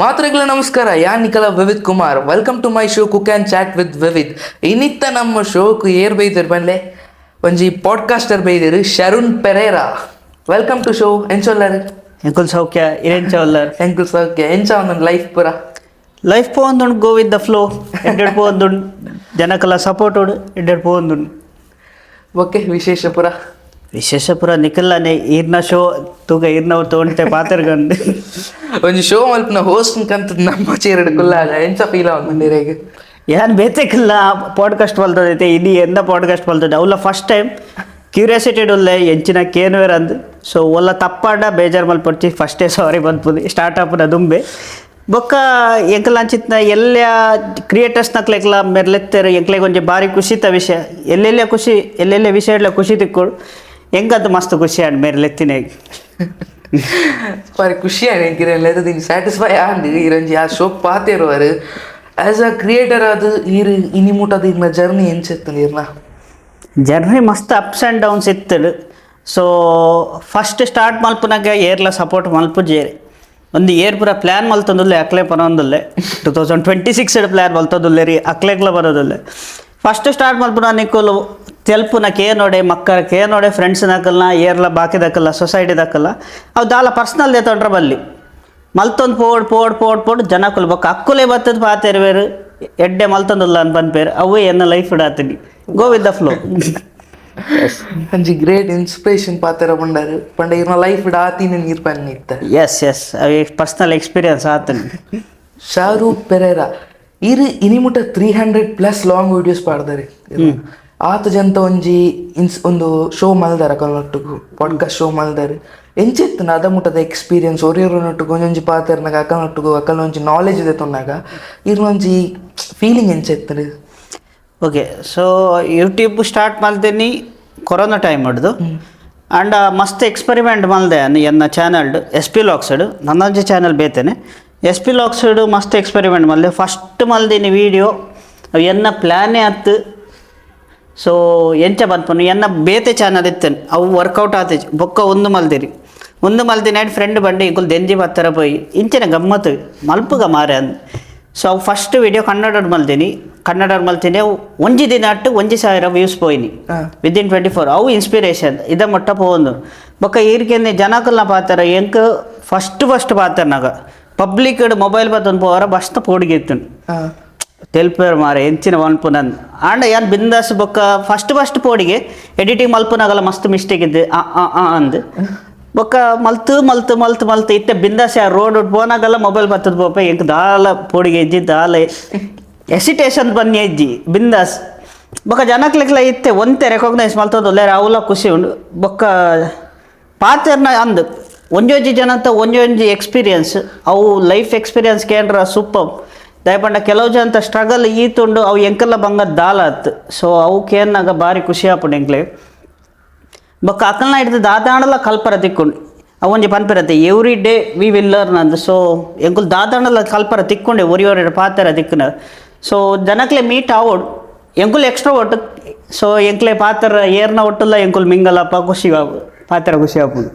ಮಾತೃಗಳ ನಮಸ್ಕಾರ, ಯಾನ್ ನಿಖಲ Vividh Kumar. Welcome to my show cook and chat with Vividh. ಇನ್ನಿತ್ತ ನಮ್ಮ ಶೋಕು ಏರ್ ಬೈದರು ಬಂದ್ಲೆ ಒಂಜಿ ಪಾಡ್ಕಾಸ್ಟರ್ ಬೈದರು Sharun Pereira. Welcome to show. ಎಂಚೊಲ್ಲರು ಎಂಕುಲ್ ಸೌಖ್ಯ ಇರೆಂಚವಲ್ಲರ್ ಎಂಕುಲ್ ಸೌಖ್ಯ ಎಂಚ ಒಂದೊಂದು ಲೈಫ್ ಪೂರ ಲೈಫ್ ಪೋಂದುಂಡು ಗೋ ವಿತ್ ದ ಫ್ಲೋ ಎಡ್ಡೆಡ್ ಪೋಂದುಂಡು ಜನಕಲ್ಲ ಸಪೋರ್ಟ್ ಉಡು ಎಡ್ಡೆಡ್ ಪೋಂದುಂಡು. ಓಕೆ, ವಿಶೇಷ ಪುರ ವಿಶೇಷ ಪುರ ನಿಖಲ್ಲಾನೆ ಈರ್ನ ಶೋ ತೂಗ ಈರ್ನವ್ ತಗೊಂಡೆ ಪಾತ್ರಗಂಡು ಒಂಜಿ ಶೋ ಮಲ್ಪನ ಹೋಸ್ಟ್ ಕಂತ ನಮ್ಮ ಚೇರಡು ಕುಲ್ಲಾಗ ಎಂಚ ಫೀಲ್ ಆಗ ಯಾನ್ ಬೇತೆಕ್ಕಿಲ್ಲ ಪಾಡ್ಕಾಸ್ಟ್ ಬಲ್ತದೈತೆ ಇಡೀ ಎಂದ ಪಾಡ್ಕಾಸ್ಟ್ ಬಲ್ತದೆ ಅವಲ್ಲ ಫಸ್ಟ್ ಟೈಮ್ ಕ್ಯೂರಿಯಾಸಿಟಿ ಉಲ್ಲೆ ಎಂಚಿನ ಕೇನ್ವೇರ್ ಅಂದು ಸೊ ಒಲ್ಲ ತಪ್ಪಾಂಡ ಬೇಜಾರು ಮಲ್ಪಡ್ತಿ ಫಸ್ಟೇ ಸಾರಿ ಬಂದ್ಪುದು ಸ್ಟಾರ್ಟಪ್ನ ದುಂಬೆ ಬೊಕ್ಕ ಎಂಕಲ್ ಅಂಚಿತ್ನ ಎಲ್ಲ ಕ್ರಿಯೇಟರ್ಸ್ ನಕ್ಲೆಕ್ಲ ಮೆರ್ಲೆತ್ತೇರು ಎಂಕ್ಲೆಗೆ ಒಂಜಿ ಭಾರಿ ಖುಷಿತ ವಿಷಯ ಎಲ್ಲೆಲ್ಲ ಖುಷಿ ಎಲ್ಲೆಲ್ಲ ವಿಷಯ ಖುಷಿ ತಿಕ್ಕೊಡು ಹೆಂಗದು ಮಸ್ತ್ ಖುಷಿ ಆಂಡ್ ಮೆರ್ಲೆತ್ತಿನ ಬಾರಿ ಖುಷಿ ಆಗಿ ಸ್ಯಾಟಿಸ್ಫೈ ಆಂಡ್ ಇರಂಜಿ ಆ ಶೋಕ್ ಪಾತಿರುವರು ಆ್ಯಸ್ ಅ ಕ್ರಿಯೇಟರ್ ಅದು ಈರು ಇನಿ ಮುಟ್ಟದ ಇರ್ನ ಜರ್ನಿ ಎಂಚಿತ್ತು ನೀರ್ನ ಜರ್ನಿ ಮಸ್ತ್ ಅಪ್ಸ್ ಆ್ಯಂಡ್ ಡೌನ್ಸ್ ಇತ್ತಡು. ಸೊ ಫಸ್ಟ್ ಸ್ಟಾರ್ಟ್ ಮಲ್ಪನಾಗ ಏರ್ಲ ಸಪೋರ್ಟ್ ಮಲ್ಪುಜೇರಿ ಒಂದು ಏರ್ ಪೂರ ಪ್ಲ್ಯಾನ್ ಮಲ್ತೊಂದುಲ್ಲೆ ಅಕ್ಲೆ ಬರೋದಿಲ್ಲೆ 2026 ಪ್ಲ್ಯಾನ್ ಮಲ್ತೊಂದುಲ್ಲೆ ರೀ ಅಕ್ಲೆಗ್ಲ ಬರೋದಿಲ್ಲೆ. ಫಸ್ಟ್ ಸ್ಟಾರ್ಟ್ ಮಲ್ಪುನ ನಿಕ್ಕಲು ತೆಲ್ಪುನ ಕೇ ನೋಡೆ ಮಕ್ಕಳ ಕೇ ನೋಡೆ ಫ್ರೆಂಡ್ಸ್ ನಾಕಲ್ನ ಏರ್ಲ ಬಾಕಿದಕ್ಕಲ್ಲ ಸೊಸೈಟಿ ದಕ್ಕಲ್ಲ ಅವು ದಾಲ ಪರ್ಸ್ನಲ್ ತೊಂಡ್ರೆ ಬಲ್ಲಿ ಮಲ್ತೊಂದು ಪೋಡ್ ಜನ ಕೊಲ್ಬೇಕು ಅಕ್ಕುಲೇ ಬತ್ತದ ಪಾತೆರ್ವೇರು ಎಡ್ಡೆ ಮಲ್ತೊಂದುಲ್ಲ ಅಂತ ಬಂದ್ಪೇರು ಅವು ಎನ್ನ ಲೈಫ್ ಇಡಾತೀನಿ ಗೋ ವಿತ್ ದ ಫ್ಲೋ. ಅಂಜಿ ಗ್ರೇಟ್ ಇನ್ಸ್ಪಿರೇಷನ್ ಪಾತೆರ ಬಂಡಾರು ಪಂಡ ಇರ್ನ ಲೈಫ್ ಇಡಾತೀನಿ ನೀರು ಪನ್ನಿ ಇತ್ತ. ಎಸ್ ಅವು ಪರ್ಸ್ನಲ್ ಎಕ್ಸ್ಪೀರಿಯನ್ಸ್ ಆತನಿ. ಶಾರೂಕ್ ಪೆರೇರಾ ಇರು ಇನಿಮುಟ 300+ ಲಾಂಗ್ ವಿಡಿಯೋಸ್ ಪಾಡ್ದಾರೆ ಆತ ಜಂತ ಒಂಜಿ ಒಂದು ಶೋ ಮಲ್ದಾರ ಅಕಲ್ನೊಟ್ಟಿಗೂ ಪಾಡ್ಕಾಸ್ಟ್ ಶೋ ಮಲ್ದಾರೆ ಎಂಚಿತ್ತು ಅದ ಮುಟ್ಟದ ಎಕ್ಸ್ಪೀರಿಯನ್ಸ್ ಒರಿಯೊರನೊಟ್ಟಿಗೂ ಒಂಜೊಂಜಿ ಪಾತೆರ್ನಾಗ ಅಕಲ್ನೊಟ್ಟಿಗೂ ಅಕಲ್ನೊಂಜಿ ನಾಲೆಜ್ ಇದೆ ತೊನ್ನಾಗ ಇರ್ನೊಂಜಿ ಫೀಲಿಂಗ್ ಎಂಚಿತ್ತು. ಓಕೆ, ಸೊ ಯೂಟ್ಯೂಬ್ ಸ್ಟಾರ್ಟ್ ಮಾಡ್ತೀನಿ ಕೊರೋನಾ ಟೈಮ್ ಹಿಡ್ದು ಆ್ಯಂಡ್ ಮಸ್ತ್ ಎಕ್ಸ್ಪೆರಿಮೆಂಟ್ ಮಲ್ದೆ ಎನ್ನ ಚಾನಲ್ಡು SP ಲಾಕ್ಸಡು ನನ್ನೊಂಜಿ ಚಾನಲ್ ಬೇತೇನೆ SP ಲಾಕ್ಸಡು ಮಸ್ತ್ ಎಕ್ಸ್ಪೆರಿಮೆಂಟ್ ಮಲ್ದೆ ಫಸ್ಟ್ ಮಲ್ದಿನಿ ವೀಡಿಯೋ ಎನ್ನ ಪ್ಲ್ಯಾನೇ ಹತ್ತು. ಸೊ ಎಂಚ ಬಂದ್ಪನು ಎನ್ನ ಬೇತೆ ಚಾನಲ್ ಇತ್ತೇನೆ ಅವು ವರ್ಕೌಟ್ ಆತೇಜ್ ಬೊಕ್ಕ ಒಂದು ಮಲ್ದಿನಿ ಆ್ಯಂಡ್ ಫ್ರೆಂಡ್ ಬಂಡಿ ಇಂಕುಲ್ ದೆಂಜಿ ಬತ್ತರ ಪೋಯಿ ಇಂಚಿನ ಗಮ್ಮತ್ತು ಮಲ್ಪುಗ ಮಾರೆ ಅಂದ್. ಸೊ ಅವು ಫಸ್ಟ್ ವೀಡಿಯೋ ಕನ್ನಡ ಮಲ್ತೀನಿ ಅವು ಒಂಜಿ ದಿನ ಅಟ್ಟು 1,000 ವ್ಯೂಸ್ ಪೋಯಿನಿ ವಿದಿನ್ 24 ಅವು ಇನ್ಸ್ಪಿರೇಷನ್ ಇದ ಮೊಟ್ಟ ಪೋಂದು ಬೊಕ್ಕ ಈರ್ಕೆಂದೆ ಜನಕಲ್ನ ಪಾತರ ಎಂಕ್ ಫಸ್ಟ್ ಪಾತರ್ನಾಗ ಪಬ್ಲಿಕ್ ಮೊಬೈಲ್ ಬತ್ತೊಂದು ಪೋವರ ಬಸ್ತ ಪೋಡಿಗೆತ್ತು ತೆಲ್ಪೇರು ಮಾರೆ ಎಂಚಿನ ಮಲ್ಪುನಂದು ಆಂಡ ಯಾನ್ ಬಿಂದಾಸ್ ಬೊಕ್ಕ ಫಸ್ಟ್ ಪೋಡಿಗೆ ಎಡಿಟಿಂಗ್ ಮಲ್ಪುನಾಗಲ್ಲ ಮಸ್ತ್ ಮಿಸ್ಟೇಕ್ ಇದ್ದು ಅಂದು ಬೊಕ್ಕ ಮಲ್ತು ಇತ್ತೆ ಬಿಂದಾಸ್ ಯಾರು ರೋಡ್ ಪೋನಾಗಲ್ಲ ಮೊಬೈಲ್ ಬತ್ತದ ಪೋಪ ಎಂಕ್ ದಾಲ ಪೋಡಿಗೆ ಇಜ್ಜಿ ದಾಲ ಎಸಿಟೇಷನ್ ಬನ್ನಿ ಇಜ್ಜಿ ಬಿಂದಾಸ್ ಬೊಕ್ಕ ಜನಕ್ಲೆಕ್ಲ ಇತ್ತೆ ಒಂತೆ ರೆಕಾಗ್ನೈಸ್ ಮಲ್ತದ ಒಳ್ಳೆ ಅವಲ ಖುಷಿ ಉಂಡು ಬೊಕ್ಕ ಪಾತೆರ್ನ ಅಂದು ಒಂಜೊಂಜಿ ಜನಂತ ಒಂಜೊಂಜಿ ಎಕ್ಸ್ಪೀರಿಯನ್ಸ್ ಅವು ಲೈಫ್ ಎಕ್ಸ್ಪೀರಿಯನ್ಸ್ ಕೇಂದ್ರ ಸೂಪರ್ ದಯಪಂಡ ಕೆಲವು ಜನ ಸ್ಟ್ರಗಲ್ ಈತುಂಡು ಅವು ಎಂಕಲ್ಲ ಬಂಗದ ದಾಲ ಆತು. ಸೊ ಅವು ಕೇನ್ನಾಗ ಭಾರಿ ಖುಷಿ ಆಪುಂಡು ಎಂಕ್ಲೆ ಬೊಕ್ಕ ಅಕಲ್ನ ಹಿಡ್ದು ದಾದಾಂಡಲ ಕಲ್ಪರ ತಿಕ್ಕೊಂಡು ಅವೊಂಜಿ ಪನ್ಪಿರತ್ತೆ every day we will learn ಅಂದು. ಸೊ ಎಂಕುಲ್ ದಾದಾಂಡಲ ಕಲ್ಪರ ತಿಕ್ಕೊಂಡೆ ಒರಿಯೊರೆ ಪಾತೆರ ತಿಕ್ಕನ. ಸೊ ಜನಕ್ಲೆ ಮೀಟ್ ಆವೋಡು ಎಂಕುಲ್ ಎಕ್ಸ್ಟ್ರಾ ಒಟ್ಟು ಸೊ ಎಂಕ್ಲೆ ಪಾತ್ರ ಏರ್ನ ಒಟ್ಟಲ್ಲ ಎಂಕುಲ್ ಮಿಂಗಲಪ್ಪ ಖುಷಿ ಪಾತ್ರ ಖುಷಿ ಆಪುಂಡು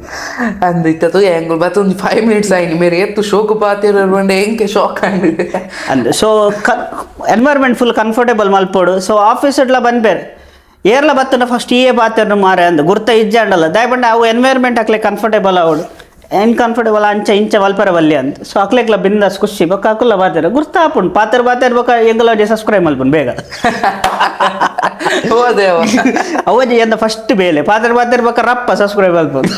ಅಂದ್ ಇತ್ತದು ಎಂಕುಲ್ ಬತ್ತ ಒಂದು 5 minutes ಆಯ್ನಿ ಮೇರೆ ಎತ್ತು ಶೋಕು ಪಾತೆರ ಬಂಡೆ ಎಂಕೆ ಶಾಕ್ ಆಂಡ್ ಅಂದ್. ಸೊ ಎನ್ವೈರ್ಮೆಂಟ್ ಫುಲ್ ಕಂಫರ್ಟೇಬಲ್ ಮಲ್ಪೋಡು. ಸೊ ಆಫೀಸ್ ಇಡ್ಲ ಬಂದ್ಬೇರೆ ಏರ್ಲ ಬತ್ತನ ಫಸ್ಟ್ ಪಾತೆರ್ನು ಮಾರೆ ಅಂದು ಗುರ್ತ ಇಜ್ಜಾಂಡಲ್ಲ ದಯಪಂಡ ಅವು ಎನ್ವೈರ್ಮೆಂಟ್ ಅಕ್ಲೆ ಕಂಫರ್ಟೇಬಲ್ ಆವಡು ಕನ್ಫರ್ಟೇಬಲ್ ಇಂಚ ಮಲ್ಪರ ಬಲ್ಲಿ ಅಂತ. ಸೊ ಅಕ್ಲೆಗ್ಲ ಬಿಂದಾಸ್ ಖುಷಿ ಬೊಕ್ಕ ಅಕುಲ್ಲ ಪಾತೆರ ಗುರ್ತ ಆಪುಂಡು ಪಾತೆರ್ ಬೊಕ್ಕ ಎಂಗಲ ಸಬ್ಸ್ಕ್ರೈಬ್ ಮಲ್ಪುಂಡು ಬೇಗ ಅವಜಿ ಎಂದ ಫಸ್ಟ್ ಬೇಲೆ ಪಾತೆರ್ ಬೊಕ್ಕ ರಪ್ಪ ಸಬ್ಸ್ಕ್ರೈಬ್ ಮಲ್ಪುಂಡು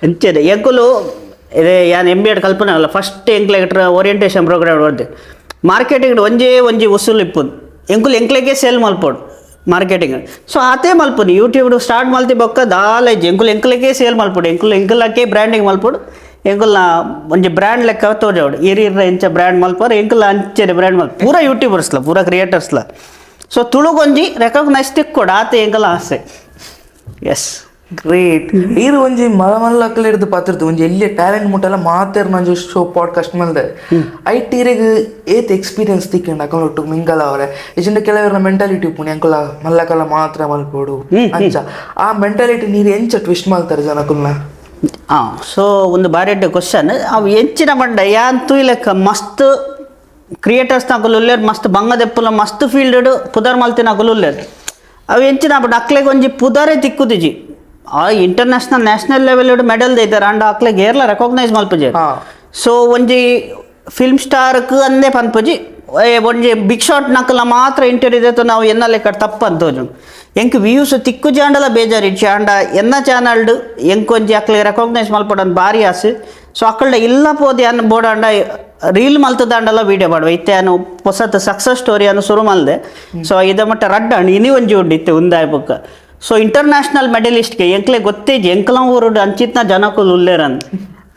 ಎಂಚದೆ ಎಂಕುಲು ಇದೇ ಯಾನ್ MBA ಕಲ್ಪನೆ ಅಲ್ಲ ಫಸ್ಟ್ ಎಂಕ್ಲೆಗ್ರ ಓರಿಯೆಂಟೇಷನ್ ಪ್ರೋಗ್ರಾಮ್ ನೋಡಿದೆ ಮಾರ್ಕೆಟಿಂಗ್ ಒಂಜಿ ಉಸುಲು ಇಪ್ಪುದು ಎಂಕ್ಲೆಗೆ ಸೇಲ್ ಮಲ್ಪೋಡು ಮಾರ್ಕೆಟಿಂಗ್. ಸೊ ಆತೇ ಮಲ್ಪುನಿ ಯೂಟ್ಯೂಬ್ ಸ್ಟಾರ್ಟ್ ಮಲ್ತಿ ಬೊಕ್ಕ ದಾಲ ಇಜ್ಜಿ ಎಂಕುಲಕ್ಕೆ ಸೇಲ್ ಮಲ್ಪೋಡು ಎಂಕುಲಕ್ಕೆ ಬ್ರ್ಯಾಂಡಿಂಗ್ ಮಲ್ಪೋಡು ಎಂಕುಲ್ನ ಒಂಜಿ ಬ್ರ್ಯಾಂಡ್ ಲೆಕ್ಕ ತೋಜಾವಡು ಇರ್ರ ಎಂಚ ಬ್ರ್ಯಾಂಡ್ ಮಲ್ಪರು ಎಂಕುಲ ಅಂಚೆ ಬ್ರ್ಯಾಂಡ್ ಮಲ್ಪ ಪೂರ ಯೂಟ್ಯೂಬರ್ಸ್ಲ ಪೂರ ಕ್ರಿಯೇಟರ್ಸ್ಲ. ಸೊ ತುಳುಗೊಂಜಿ ರೆಕಗ್ನೈಸ್ ತಿಕ್ಕೊಡು ಆತೆ ಎಂಕಲ ಆಸೆ. S great. ಈರು ಒಂಜಿ ಮಲ್ಲ ಅಕ್ಕಲ ಹಿಡ್ದು ಪಾತಿರ್ದು ಒಂಜಿ ಎಲ್ಲಿ ಟ್ಯಾಲೆಂಟ್ ಮುಟ್ಟೆಲ್ಲ ಮಾತಾರ್ ನಂಜು ಶೋ ಪಾಡ್ಕಾಸ್ಟ್ ಮಲ್ದೆ ಐಟಿರೆಗ್ ಏತ್ ಎಕ್ಸ್ಪೀರಿಯನ್ಸ್ ತಿಕ್ಕಂಡು ಅಕಲ್ನೊಟ್ಟು ಮಿಂಗಲ ಅವರೇ ಇಜಿಂದ ಕೆಲವರ ಮೆಂಟಾಲಿಟಿ ಉಪ್ಪುನಿ ಅಂಕಲ ಮಲ್ಲಕಲ್ಲ ಮಾತ್ರ ಮಲ್ಪೋಡು ಅಂಚ ಆ ಮೆಂಟಾಲಿಟಿ ನೀರು ಎಂಚ ಟ್ವಿಸ್ಟ್ ಮಲ್ತಾರೆ ಜನಕಲ್ನ ಸೊ ಒಂದು ಬಾರಿ ಕ್ವಶನ್ ಅವು ಎಂಚಿನ ಬಂಡ ಯಾಂತೂ ಇಲ್ಲಕ್ಕ ಮಸ್ತ್ ಕ್ರಿಯೇಟರ್ಸ್ ನಕುಲುಲ್ಲೇರು ಮಸ್ತ್ ಬಂಗದೆಪ್ಪುಲ ಮಸ್ತ್ ಫೀಲ್ಡ್ ಪುದರ್ ಮಲ್ತಿ ನಕುಲುಲ್ಲೇರು ಅವು ಎಂಚಿನ ಬಟ್ ಅಕ್ಲೆಗೆ ಒಂಜಿ ಪುದರೇ ತಿಕ್ಕುದಿಜಿ ಆ ಇಂಟರ್ನ್ಯಾಷನಲ್ ನ್ಯಾಷನಲ್ ಲೆವೆಲ್ ಮೆಡಲ್ ದೈತಾರೆ ಅಂಡ್ ಅಕ್ಲೆಗೆ ಏರ್ಲ ರೆಕಾಗ್ನೈಸ್ ಮಲ್ಪುಜಿ ಸೊ ಒಂಜಿ ಫಿಲ್ಮ್ ಸ್ಟಾರ್ಕ್ ಅಂದೇ ಪನ್ಪುಜಿ ಒಂಜಿ ಬಿಗ್ ಶಾಟ್ ನಕಲ ಮಾತ್ರ ಇಂಟರ್ವ್ಯೂ ಇದೆ ನಾವು ಎನ್ನ ಲೆಕ್ಕ ತಪ್ಪಂತೋಜು ಎಂಕ್ ವ್ಯೂಸ್ ತಿಕ್ಕು ಜಾಂಡಲ ಬೇಜಾರಿಚ್ಚಿ ಅಂಡ ಎನ್ನ ಚಾನಲ್ಡ್ ಎಂಕೊಂಜಿ ಅಕ್ಲೆ ರೆಕಾಗ್ನೈಸ್ ಮಲ್ಪಡನ್ ಬಾರಿ ಆಸೆ ಸೊ ಅಕ್ಕಳ್ಡ ಇಲ್ಲ ಪೋದಿ ಅನ್ನ ಬೋಡಾಂಡ ರೀಲ್ ಮಲ್ತದಾಂಡಲ ವೀಡಿಯೋ ಮಾಡುವ ಇತ್ತೆ ಅನು ಹೊಸತ್ ಸಕ್ಸಸ್ ಸ್ಟೋರಿ ಅನ್ನು ಶುರು ಮಲ್ದೆ ಸೊ ಇದ ಮಟ್ಟ ರಡ್ಡಾಂಡ್ ಇನಿ ಒಂಜಿ ಉಡ್ಡಿತ್ತೆ ಉಂದಾಯ ಬುಕ್ಕ ಸೊ ಇಂಟರ್ನ್ಯಾಷನಲ್ ಮೆಡಲಿಸ್ಟ್ಗೆ ಎಂಕ್ಲೆ ಗೊತ್ತೇಜಿ ಎಂಕ್ಲ ಊರುಡು ಅಂಚಿತ್ನ ಜನಕ್ಕೂ ಉಲ್ಲೇರನ್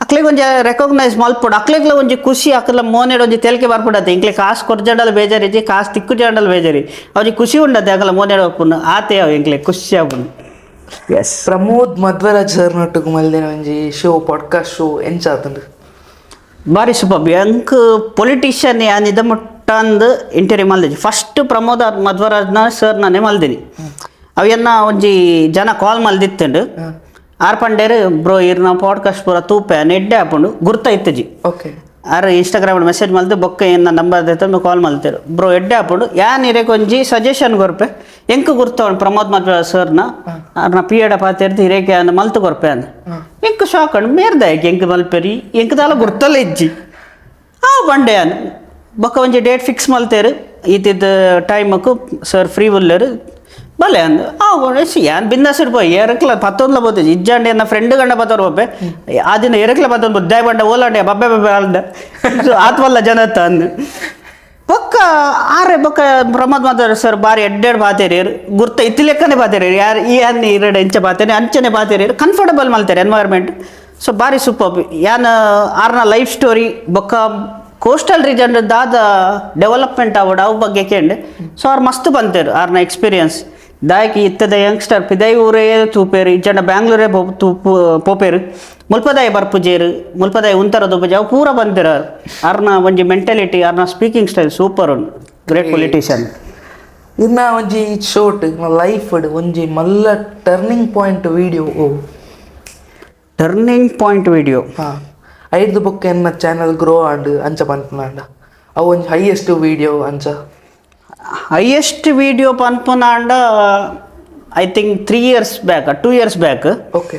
ಅಕ್ಲೆಗೆ ಒಂಜಿ ರೆಕಾಗ್ನೈಸ್ ಮಲ್ಪೊಡು ಅಕ್ಲೆಗ್ಲ ಒಂಜಿ ಖುಷಿ ಅಕ್ಲ ಮೋನೆಡ್ ಒಂಜಿ ತೆಲ್ಕೆ ಬರ್ಪಡತ್ತೆ ಇಂಕ್ಲೆ ಕಾಸು ಕೊರ್ಜಂಡಲ ಬೇಜಾರಿಜಿ ಕಾಸು ತಿಕ್ಕು ಜಾಂಡಲ ಬೇಜಾರಿ ಅವ್ಜಿ ಖುಷಿ ಉಂಡತ್ತೆ ಅಕಲ ಮೋನೆಡ್ ಒಪ್ಪುನು ಆತೆ ಅವು ಎಂಕ್ಲೆ ಖುಷಿ ಆಪುನು ಎಸ್ ಪ್ರಮೋದ್ ಮಧ್ವರಾಜ್ ಸರ್ ನೊಟ್ಟುಗು ಮಲ್ದಿನ ಒಂಜಿ ಶೋ ಪಾಡ್ಕಾಸ್ಟ್ ಶೋ ಎಂಚಾತುಂಡು ಬಾರಿ ಸೂಪರ್ ಎಂಕ್ ಪೊಲಿಟಿಷಿಯನ್ ಯಾನ್ ಇದ ಮುಟ್ಟಂದು ಇಂಟರ್ವ್ಯೂ ಮಲ್ದಿಜಿ ಫಸ್ಟ್ ಪ್ರಮೋದ್ ಮಧ್ವರಾಜ್ನ ಸರ್ ನಾನೇ ಮಲ್ದಿನಿ ಅವೆನ್ನ ಒಂಜಿ ಜನ ಕಾಲ್ ಮಲ್ದಿತ್ತುಂಡು ಆರ್ ಪಂಡೇರು ಬ್ರೋ ಇರ್ನ ಪಾಡ್ಕಾಸ್ಟ್ ಪೂರ ತೂಪೆ ನೆಡ್ಡೆ ಹಾಕೊಂಡು ಗುರ್ತ ಇತ್ತಜಿ ಓಕೆ ಆರ್ ಇನ್ಸ್ಟಾಗ್ರಾಮ್ ಮೆಸೇಜ್ ಮಲ್ತು ಬೊಕ್ಕ ಏನ ನಂಬರ್ ದೈತೆ ಕಾಲ್ ಮಲ್ತೇರು ಬ್ರೋ ಎಡ್ಡೆ ಹಾಕೊಂಡು ಯಾನ್ ಇರೇಕ್ ಒಂಜಿ ಸಜೆಷನ್ ಕೊರ್ಪೆ ಎಂಕ್ ಗುರ್ತವನ್ ಪ್ರಮೋದ್ ಮಧ್ವರಾಜ್ ಸರ್ನ ಅವ್ರನ್ನ ಪಿ ಎಡ ಪಾತಿರ್ದು ಹಿರೇಕೆ ಅನ್ನ ಮಲ್ತು ಕೊರ್ಪೆ ಅಂದ ಎಂಕ್ ಶಾಕ್ ಅಂಡ್ ಮೇರ್ದಾಯಕ್ ಎಂಕ್ ಮಲ್ಪೆರಿ ಎಂಕ್ ದಾಲ ಗುರ್ತಲ್ಲ ಇಜ್ಜಿ ಬಂಡೆ ಅನ್ ಬೊಕ್ಕ ಒಂಜಿ ಡೇಟ್ ಫಿಕ್ಸ್ ಮಲ್ತೇರು ಈತಿದ್ದ ಟೈಮಕ್ಕು ಸರ್ ಫ್ರೀ ಉಲ್ಲೇರು ಬಲೆ ಅಂದು ಯಾನ್ ಬಿಂದಾಸ್ ಇಡ್ಪೋಯ್ ಎರಕ್ಲ ಪತ್ತೊಂದ್ಲ ಬೋತಿ ಇಜ್ಜಾಂಡೆ ನನ್ನ ಫ್ರೆಂಡ್ ಗಂಡ ಬತ್ತವ್ರು ಬೊಪ್ಪೆ ಆ ದಿನ ಎರಕ್ಲ ಬತ್ತೊಂದು ಬುದ್ದಾಯ್ ಬಂಡ ಓಲಾಂಡೆ ಬಬ್ಬೆ ಬಬ್ಬೆ ಅಲ್ದ ಆತ್ವಲ್ಲ ಜನತ್ತ ಅಂದು ಬೊಕ್ಕ ಆರೆ ಬೊಕ್ಕ ಪ್ರಮೋದ್ ಮಧ್ವರಾಜ್ ಸರ್ ಬಾರಿ ಎಡ್ಡೆಡ್ ಬಾತೇರಿ ಗುರ್ತ ಇತ್ತಿ ಲೆಕ್ಕನೆ ಬಾತೇರಿ ಯಾರು ಈ ಅನ್ನ ಇರಡೆ ಎಂಚ ಬಾತೇನೆ ಅಂಚನೆ ಬಾತೇರಿ ಕಂಫರ್ಟಬಲ್ ಮಲ್ತಾರೆ ಎನ್ವೈರ್ಮೆಂಟ್ ಸೊ ಬಾರಿ ಸೂಪರ್ ಯಾನ್ ಆರ್ನ ಲೈಫ್ ಸ್ಟೋರಿ ಬೊಕ್ಕ ಕೋಸ್ಟಲ್ ರೀಜನ್ ದಾದ ಡೆವಲಪ್ಮೆಂಟ್ ಆವಡ್ ಅವ್ ಬಗ್ಗೆ ಕೇಂಡೆ ಸೊ ಅವ್ರು ಮಸ್ತ್ ಬಂತೇರು ಆರ್ನ ಎಕ್ಸ್ಪೀರಿಯನ್ಸ್ ದಾಯಕಿ ಇತ್ತದ ಯಂಗ್ಸ್ಟರ್ ಪಿದೈ ಊರೇ ತೂಪೇರು ಇಜ್ಜಂಡ ಬ್ಯಾಂಗ್ಳೂರೇ ಪೋಪೇರು ಮುಲ್ಪದಾಯ ಬರ್ಪುಜೇರು ಮುಲ್ಪದಾಯ ಉಂತರ ದುಪ್ಪಜಿ ಅವು ಪೂರ ಬಂದಿರು ಅವ್ರನ್ನ ಒಂಜಿ ಮೆಂಟಾಲಿಟಿ ಅವ್ರನ್ನ ಸ್ಪೀಕಿಂಗ್ ಸ್ಟೈಲ್ ಸೂಪರ್ ಉಂಡು ಗ್ರೇಟ್ ಪೊಲಿಟಿಷಿಯನ್ ಇನ್ನ ಒಂಜಿ ಶೋಟ್ ಲೈಫ್ ಒಂಜಿ ಮಲ್ಲ turning point video turning point video ಐದು ಬೊಕ್ಕ ಎನ್ನ ಚಾನಲ್ ಗ್ರೋ ಆಂಡ್ ಅಂಚ ಪನ್ಪುನಾಂಡ ಅವು ಒಂಜಿ ಹೈಯೆಸ್ಟ್ ವಿಡಿಯೋ ಅಂಚ ಹೈಯೆಸ್ಟ್ ವಿಡಿಯೋ ಪನ್ಪುನಾಂಡ I think 2 years back okay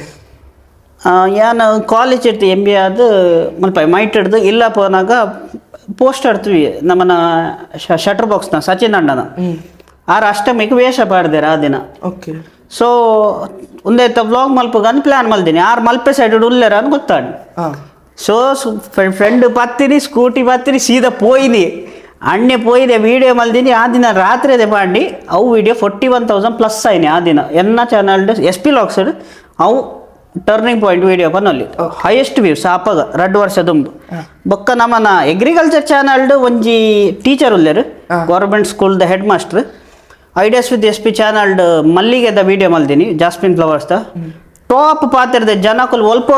ಯಾನ್ ಕಾಲೇಜ್ ಇರ್ತಿ MBA ಅದು ಮಲ್ಪ ಮೈಟ್ ಹಿಡ್ದು ಇಲ್ಲ ಪೋನಾಗ ಪೋಸ್ಟ್ ಆಡ್ತೀವಿ ನಮ್ಮನ ಶಟರ್ ಬಾಕ್ಸ್ನ ಸಚಿನ್ ಅಣ್ಣನ ಆರು ಅಷ್ಟಮಿಗೆ ವೇಷ ಪಾಡ್ದೇರ ಆ ದಿನ ಓಕೆ ಸೊ ಒಂದೈತ ವ್ಲಾಗ್ ಮಲ್ಪಗನ್ ಪ್ಲ್ಯಾನ್ ಮಲ್ತೀನಿ ಆರು ಮಲ್ಪೆ ಸೈಡ್ ಉಲ್ಲೇರ ಅಂತ ಗೊತ್ತಾಡಿ ಸೊ ಫ್ರೆಂಡ್ ಪತ್ತಿನಿ ಸ್ಕೂಟಿ ಪತ್ತಿನಿ ಸೀದಾ ಪೋಯಿನಿ ಅಣ್ಣೆ ಪೋಯಿದೆ ವೀಡಿಯೋ ಮಲ್ದಿನಿ ಆ ದಿನ ರಾತ್ರಿ ಅದೇ ಮಾಡಿ ಅವು ವೀಡಿಯೋ 41,000+ ಆಯ್ನಿ ಆ ದಿನ ಎನ್ನ ಚಾನಲ್ SP Vlogs ಅವು ಟರ್ನಿಂಗ್ ಪಾಯಿಂಟ್ ವೀಡಿಯೋ ಪನ್ನಲ್ಲಿ ಹೈಯೆಸ್ಟ್ ವ್ಯೂಸ್ ಆಪಗ 2 ವರ್ಷ ತುಂಬು ಬೊಕ್ಕ ನಮ್ಮನ ಅಗ್ರಿಕಲ್ಚರ್ ಚಾನಲ್ಡ್ ಒಂಜಿ ಟೀಚರ್ ಉಲ್ಲೇರು ಗೌರ್ಮೆಂಟ್ ಸ್ಕೂಲ್ದ head master ideas with SP ಚಾನಲ್ಡ್ ಮಲ್ಲಿಗೆದ ವೀಡಿಯೋ ಮಲ್ದಿನಿ ಜಾಸ್ಮಿನ್ ಫ್ಲವರ್ಸ್ದ ಟಾಪ್ ಪಾತಿರ್ದೆ ಜನಕ್ಕಲ್ಲಿ ಒಲ್ಪ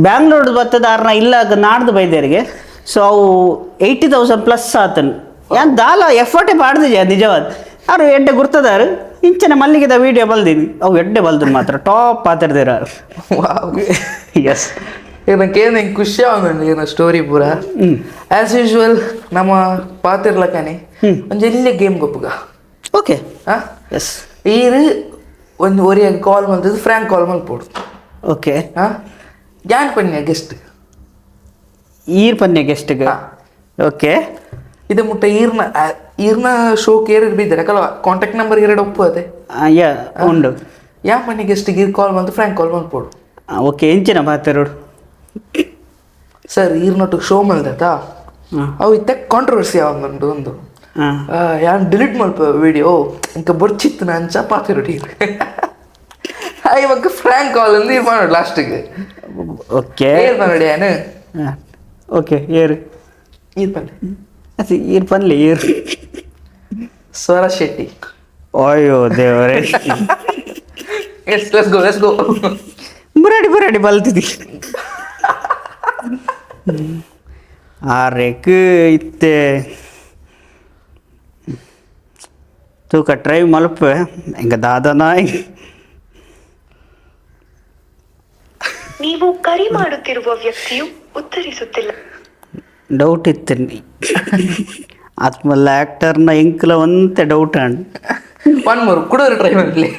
ಬ್ಯಾಂಗ್ಳೂರ್ದು ಬರ್ತದ ಅವ್ರನ್ನ ಇಲ್ಲ ನಾಡ್ದು ಬೈದೇರಿಗೆ ಸೊ ಅವು 80,000+ ಆತನು ಯಾನ್ ದಾಲ ಎಫರ್ಟೇ ಪಾಡ್ದಿಜ ನಿಜವಾದ ಅವ್ರು ಎಡ್ಡೆ ಗುರ್ತದಾರು ಇಂಚನೆ ಮಲ್ಲಿಗೆದ ವೀಡಿಯೋ ಬಲ್ದೀನಿ ಅವು ಎಡ್ಡೆ ಬಲ್ದು ಮಾತ್ರ ಟಾಪ್ ಪಾತಿರ್ದಿರ ಎಸ್ ನಂಗೆ ಏನು ಖುಷಿ ಆಗುಂಡು ಏನೋ ಸ್ಟೋರಿ ಪೂರ ಆ್ಯಸ್ ಯೂಶ್ವಲ್ ನಮ್ಮ ಪಾತಿರ್ಲಕ್ಕನೆ ಒಂಜಿ ಎಲ್ಲಿ ಗೇಮ್ ಗೊಪ್ಪುಗ ಓಕೆ ಹಾಂ ಎಸ್ ಈರು ಒಂದು ಒರಿಯಾಗ ಕಾಲ್ ಮಲ್ತದ್ದು ಫ್ರ್ಯಾಂಕ್ ಕಾಲ್ ಮಲ್ಪೋಡು ಓಕೆ ಹಾಂ ಯಾನ್ ಪನ್ಯ ಗೆಸ್ಟ್ ಈರ್ ಪನ್ಯ ಗೆಸ್ಟ್ಗೆ ಓಕೆ ಇದು ಮುಟ್ಟ ಈರ್ನ ಶೋಕ್ ಏರ್ ಬಿದ್ದರೆ ಯಾಕಲ್ವ ಕಾಂಟ್ಯಾಕ್ಟ್ ನಂಬರ್ 2 ಒಪ್ಪು ಅದೇ ಯಾ ಉಂಡು ಯಾ ಪನ್ಯ ಗೆಸ್ಟಿಗೆ ಈರ್ ಕಾಲ್ ಬಂತು ಫ್ರ್ಯಾಂಕ್ ಕಾಲ್ ಮಲ್ಪೋಡು ಓಕೆ ಎಂಚಿನ ಮಾತಾಡೋಡು ಸರ್ ಈರ್ನೊಟ್ಟಿಗೆ ಶೋ ಮಲ್ದತಾ ಅವು ಇತ್ತ ಕಾಂಟ್ರವರ್ಸಿ ಯಾವಂದು ಒಂದು ಯಾನ್ ಡಿಲೀಟ್ ಮಲ್ಪ ವಿಡಿಯೋ ಇಂಕ ಬೊರ್ಚಿತ್ತು ಅಂಚ ಪಾತಿರೋಡಿ ಇವಾಗ ಫ್ರ್ಯಾಂಕ್ ಕಾಲ್ ಅಂದು ಇದು ಮಾಡೋದು ಲಾಸ್ಟಿಗೆ ಓಕೆ ಏರ್ ನೋಡಿ ಯಾನು ಓಕೆ ಏರು ಈರ್ ಪಲ್ಲೆ ಅದು ಈರ್ ಪನ್ಲೆ ಏರು ಸ್ವರ ಶೆಟ್ಟಿ ಅಯ್ಯೋ ದೇವರೇ ಲೆಟ್ಸ್ ಗೋ ಬುರಾಡಿ ಬಲ್ತಿದ್ದಿ ಆರೆಕ್ ಇತ್ತೆ ತೂಕ ಡ್ರೈವ್ ಮಲ್ಪೆ ಹಿಂಗೆ ದಾದನ ನೀವು ಕರೆ ಮಾಡುತ್ತಿರುವ ವ್ಯಕ್ತಿಯು ಉತ್ತರಿಸುತ್ತಿಲ್ಲ. ಡೌಟ್ ಇತ್ತು ಆತ್ಮಲ್ಲ ಆ್ಯಕ್ಟರ್ನ ಎಂಕ್ಲ ಒಂತೆ ಡೌಟ್ ಅಂಡ್ ಒನ್ ಮೂರು ಕುಡೋರು ಟ್ರೈ ಮಾಡಲಿ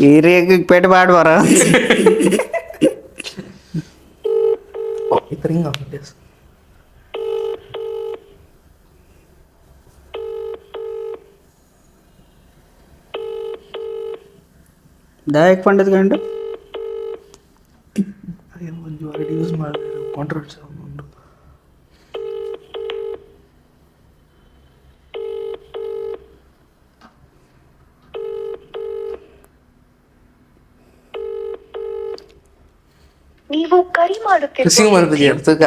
ಹಿರಿಯಾಗಿ ಪೇಟ ಮಾಡುವಾರ ರಿಂಗ್ ಆಫ್ ದಾಯಕ್ ಪಂಡಿತ್ ಗಂಡು ಒಂದು ವರ್ಡ್ ಯೂಸ್ ಮಾಡಿದ್ರೆ ಕಾಂಟ್ರವರ್ಸಿ ಉಂಟು. ನೀವು ಕರೆ ರಿಸೀವ್ ಮಾಡ್ಬೋದು ಅರ್ಥಕ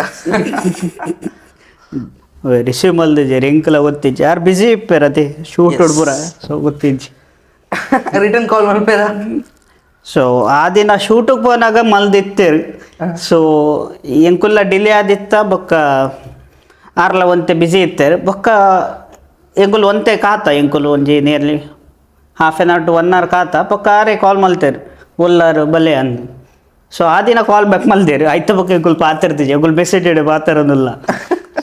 ರಿಸೀವ್ ಮಲ್ದಿಜೆ ಎಂಕ್ಲ ಗೊತ್ತಿಜ್ಜಿ ಯಾರು ಬಿಸಿ ಇಪ್ಪೇರತಿ ಶೂಟ್ ಹೊಡ್ಬುರ ಸೊ ಗೊತ್ತಿಜ್ಜಿ ರಿಟರ್ನ್ ಕಾಲ್ ಮಾಡ್ಬೇಡ. ಸೊ ಆ ದಿನ ಶೂಟಿಗೆ ಹೋನಾಗ ಮಲ್ದಿತ್ತೇರು. ಸೊ ಎಂಕುಲ್ಲ ಡಿಲೇ ಆದಿತ್ತ ಬೊಕ್ಕ ಆರ್ಲ ಒಂತೆ ಬಿಸಿ ಇತ್ತೇರು ಬೊಕ್ಕ ಎಂಕುಲ್ ಒಂತೆ ಕಾತ ಎಂಕುಲು ಒಂಜಿ nearly half an hour to 1 hour ಕಾತ ಬೊಕ್ಕ ಆರೇ ಕಾಲ್ ಮಲ್ತೇರು ಒಲ್ಲಾರು ಬಲೆ ಅಂದು. ಸೊ ಆ ದಿನ ಕಾಲ್ ಬ್ಯಾಕ್ ಮಲ್ದೇರು ಆಯ್ತ ಬೊಕ್ಕ ಎಂಕುಲ್ ಪಾತಿರ್ತಿಜಿ ಎಂಕುಲ್ ಮೆಸೇಜ್ ಇಡು ಪಾತಿರೋದಿಲ್ಲ.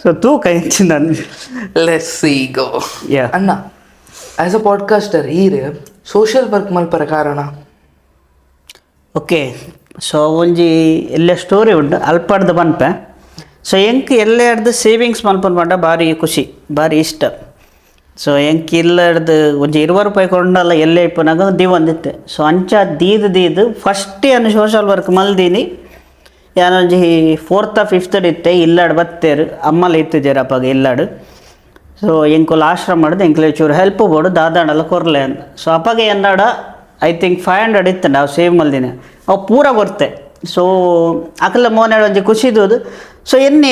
ಸೊ ತೂಕ ಹೆಚ್ಚು ನಾನು ಲೆಟ್ಸ್ ಸಿ ಗೋ. Yeah. ಅಣ್ಣ ಆಸ್ ಅ ಪಾಡ್ಕಾಸ್ಟರ್ ಈರೆ ಸೋಷಿಯಲ್ ವರ್ಕ್ ಮಲ್ಪರ ಕಾರಣ ಓಕೆ. ಸೊ ಒಂಜಿ ಎಲ್ಲೇ ಸ್ಟೋರಿ ಉಂಟು ಅಲ್ಪಡ್ದು ಬನ್ಪೆ. ಸೊ ಎಂಕ್ ಎಲ್ಲೇ ಹಿಡ್ದು ಸೇವಿಂಗ್ಸ್ ಮಲ್ಪನ್ ಪಂಡ ಭಾರಿ ಖುಷಿ ಭಾರಿ ಇಷ್ಟ. ಸೊ ಎಂಕ್ ಇಲ್ಲ ಹಿಡ್ದು ಒಂಜಿ 20 ರೂಪಾಯಿ ಕೊಂಡಲ್ಲ ಎಲ್ಲೇ ಇಪ್ಪನಾಗ ಒಂದಿತ್ತೆ. ಸೊ ಅಂಚ ದೀದು ಫಸ್ಟ್ ಏನು ಸೋಷಲ್ ವರ್ಕ್ ಮಲ್ದೀನಿ ಯಾನೊಂಜಿ 4th or 5th ಇತ್ತೆ ಇಲ್ಲಾಡು ಬತ್ತೇರು ಅಮ್ಮಲ್ಲ ಇತ್ತಿದ್ದೇರು ಅಪ್ಪಾಗ ಇಲ್ಲಾಡು. ಸೊ ಎಂಕುಲ್ ಆಶ್ರಮ ಮಾಡಿದೆ ಎಂಕ್ಲೆ ಚೂರು ಹೆಲ್ಪ್ ಬೋಡು ದಾದಾಂಡಲ್ಲ ಕೊರ್ಲೆ ಅಂತ. ಸೊ ಅಪ್ಪಾಗೆ ಎನ್ನಾಡ ಐ ಥಿಂಕ್ 500 ಇತ್ತು ನಾವು ಸೇವ್ ಮಲ್ದಿನ ಅವು ಪೂರ ಬರ್ತೆ. ಸೊ ಅಕಲ್ಲ ಮೋನೇಳು ಒಂಜಿ ಖುಷಿದೋದು. ಸೊ ಎನ್ನೆ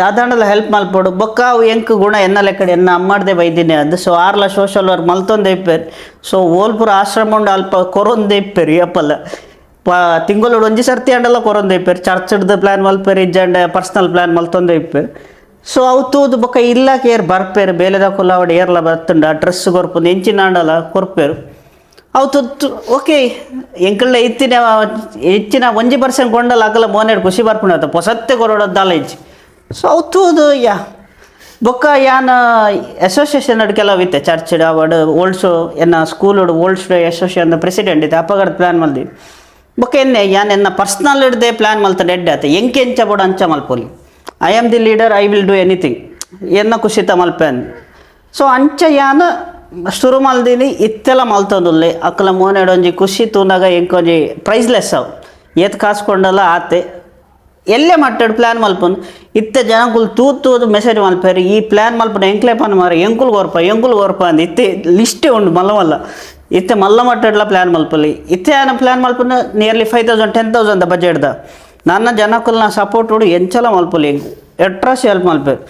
ದಾದಾಂಡಲ್ಲ ಹೆಲ್ಪ್ ಮಲ್ಪೋಡು ಬೊಕ್ಕ ಅವು ಎಂಕ್ ಗುಣ ಎನ್ನ ಲೆಕ್ಕಡೆ ಎನ್ನ ಅಮ್ಮಾಡ್ದೆ ಬೈದಿನಿ ಅದು. ಸೊ ಆರ್ಲ ಸೋಷಲ್ ವರ್ಕ್ ಮಲ್ತೊಂದೆ ಇಪ್ಪೇರು. ಸೊ ಓಲ್ಪುರ ಆಶ್ರಮ ಉಂಡು ಅಲ್ಪ ಕೊರೊಂದೆ ಇಪ್ಪೇರು ಅಪ್ಪಲ್ಲ ತಿಂಗಳು ಒಂಜಿ ಸರ್ತಿ ಅಂಡಲ್ಲ ಕೊರೊಂದೆ ಇಪ್ಪೇರು ಚರ್ಚ್ದು ಪ್ಲ್ಯಾನ್ ಮಲ್ಪೇರು ಇಜ್ಜಂಡೆ ಪರ್ಸ್ನಲ್ ಪ್ಲ್ಯಾನ್ ಮಲ್ತೊಂದೆ ಇಪ್ಪೇರು. ಸೊ ಅವು ತೂದು ಬೊಕ್ಕ ಇಲ್ಲಕ್ಕೆ ಏರ್ ಬರ್ಪೇರು ಬೇಲೆದ ಕುಲ್ಲಾವಡಿ ಏರ್ಲ ಬರ್ತುಂಡು ಆ ಡ್ರೆಸ್ ಕೊರ್ಪುಂಡು ಎಂಚಿನಾಂಡಲ್ಲ ಕೊರ್ಪೇರು ಅವು ತುತ್ತು ಓಕೆ ಎಂಕಳ್ಳ ಹೆಚ್ಚಿನ 1% ಕೊಂಡಲ್ಲ ಆಗಲ್ಲ ಮೋನೇಡು ಖುಷಿ ಬರ್ಪುಂಡು ಆತ ಹೊಸತ್ತೆ ಕೊರೋಡದ್ದಾಲ ಇಜ್ಜಿ. ಸೊ ಅವು ತೂದು ಬೊಕ್ಕ ಯಾನ ಅಸೋಸಿಯೇಷನ್ ಕೆಲವು ಇತ್ತೆ ಚರ್ಚ್ ಅವಡು ಓಲ್ಡ್ಸು ಎನ್ನ ಸ್ಕೂಲ್ ಓಲ್ಡ್ ಸ್ಟೂ ಅಸೋಸಿಯೇಷನ್ ಪ್ರೆಸಿಡೆಂಟ್ ಇತ್ತೆ ಅಪ್ಪಗಡ ಪ್ಲ್ಯಾನ್ ಮಲ್ದಿ ಬೊಕ್ಕ ಎನ್ನೆ ಯಾನ್ ಎನ್ನ ಪರ್ಸ್ನಲ್ ಹಿಡ್ದೆ ಪ್ಲ್ಯಾನ್ ಮಲ್ತಂಡು ಎಡ್ಡೆ ಆತ ಎಂಚ ಬೋಡು ಅಂಚ ಮಲ್ಪೊಲಿ I am the leader I will do anything ಎನ್ನ ಖುಷಿತ ಮಲ್ಪೆ ಅಂದು. ಸೊ ಅಂಚ ಯಾನ ಶುರು ಮಲ್ದಿನಿ ಇತ್ತೆಲ್ಲ ಮಲ್ತೊಂದುಲ್ಲೆ ಅಕ್ಕಲ ಮೋನೇಡು ಒಂಜಿ ಖುಷಿ ತೂನಾಗ ಎಂಕೊಂಜಿ ಪ್ರೈಸ್ಲೆಸ್ ಅವು ಏತ್ ಕಾಸ್ಕೊಂಡಲ್ಲ ಆತೆ ಎಲ್ಲೇ ಮಟ್ಟಡು ಪ್ಲ್ಯಾನ್ ಮಲ್ಪನು ಇತ್ತೆ ಜನಕ್ಕುಲು ತೂದು ಮೆಸೇಜ್ ಮಲ್ಪೇರು ಈ ಪ್ಲ್ಯಾನ್ ಮಲ್ಪನ ಎಂಕ್ಲೆ ಪನ್ ಮಾರ ಎಂಕುಲ್ ಗೊರ್ಪ ಅಂದು ಇತ್ತೆ ಲಿಸ್ಟೇ ಉಂಡು ಮಲ್ಲ ಇತ್ತೆ ಮಲ್ಲ ಮಟ್ಟಡ್ಲ ಪ್ಲ್ಯಾನ್ ಮಲ್ಪಲಿ ಇತ್ತೆ ಏನು ಪ್ಲ್ಯಾನ್ ಮಲ್ಪನ ನಿಯರ್ಲಿ 5,000 10,000 ಬಜೆಟ್ದ ನನ್ನ ಜನಕ್ಕುಲ್ನ ಸಪೋರ್ಟ್ ಉಡು ಎಂಚಲ ಮಲ್ಪಲಿ ಎಟ್ರಾಸಿ ಹೆಲ್ಪ್ ಮಲ್ಪೇರು.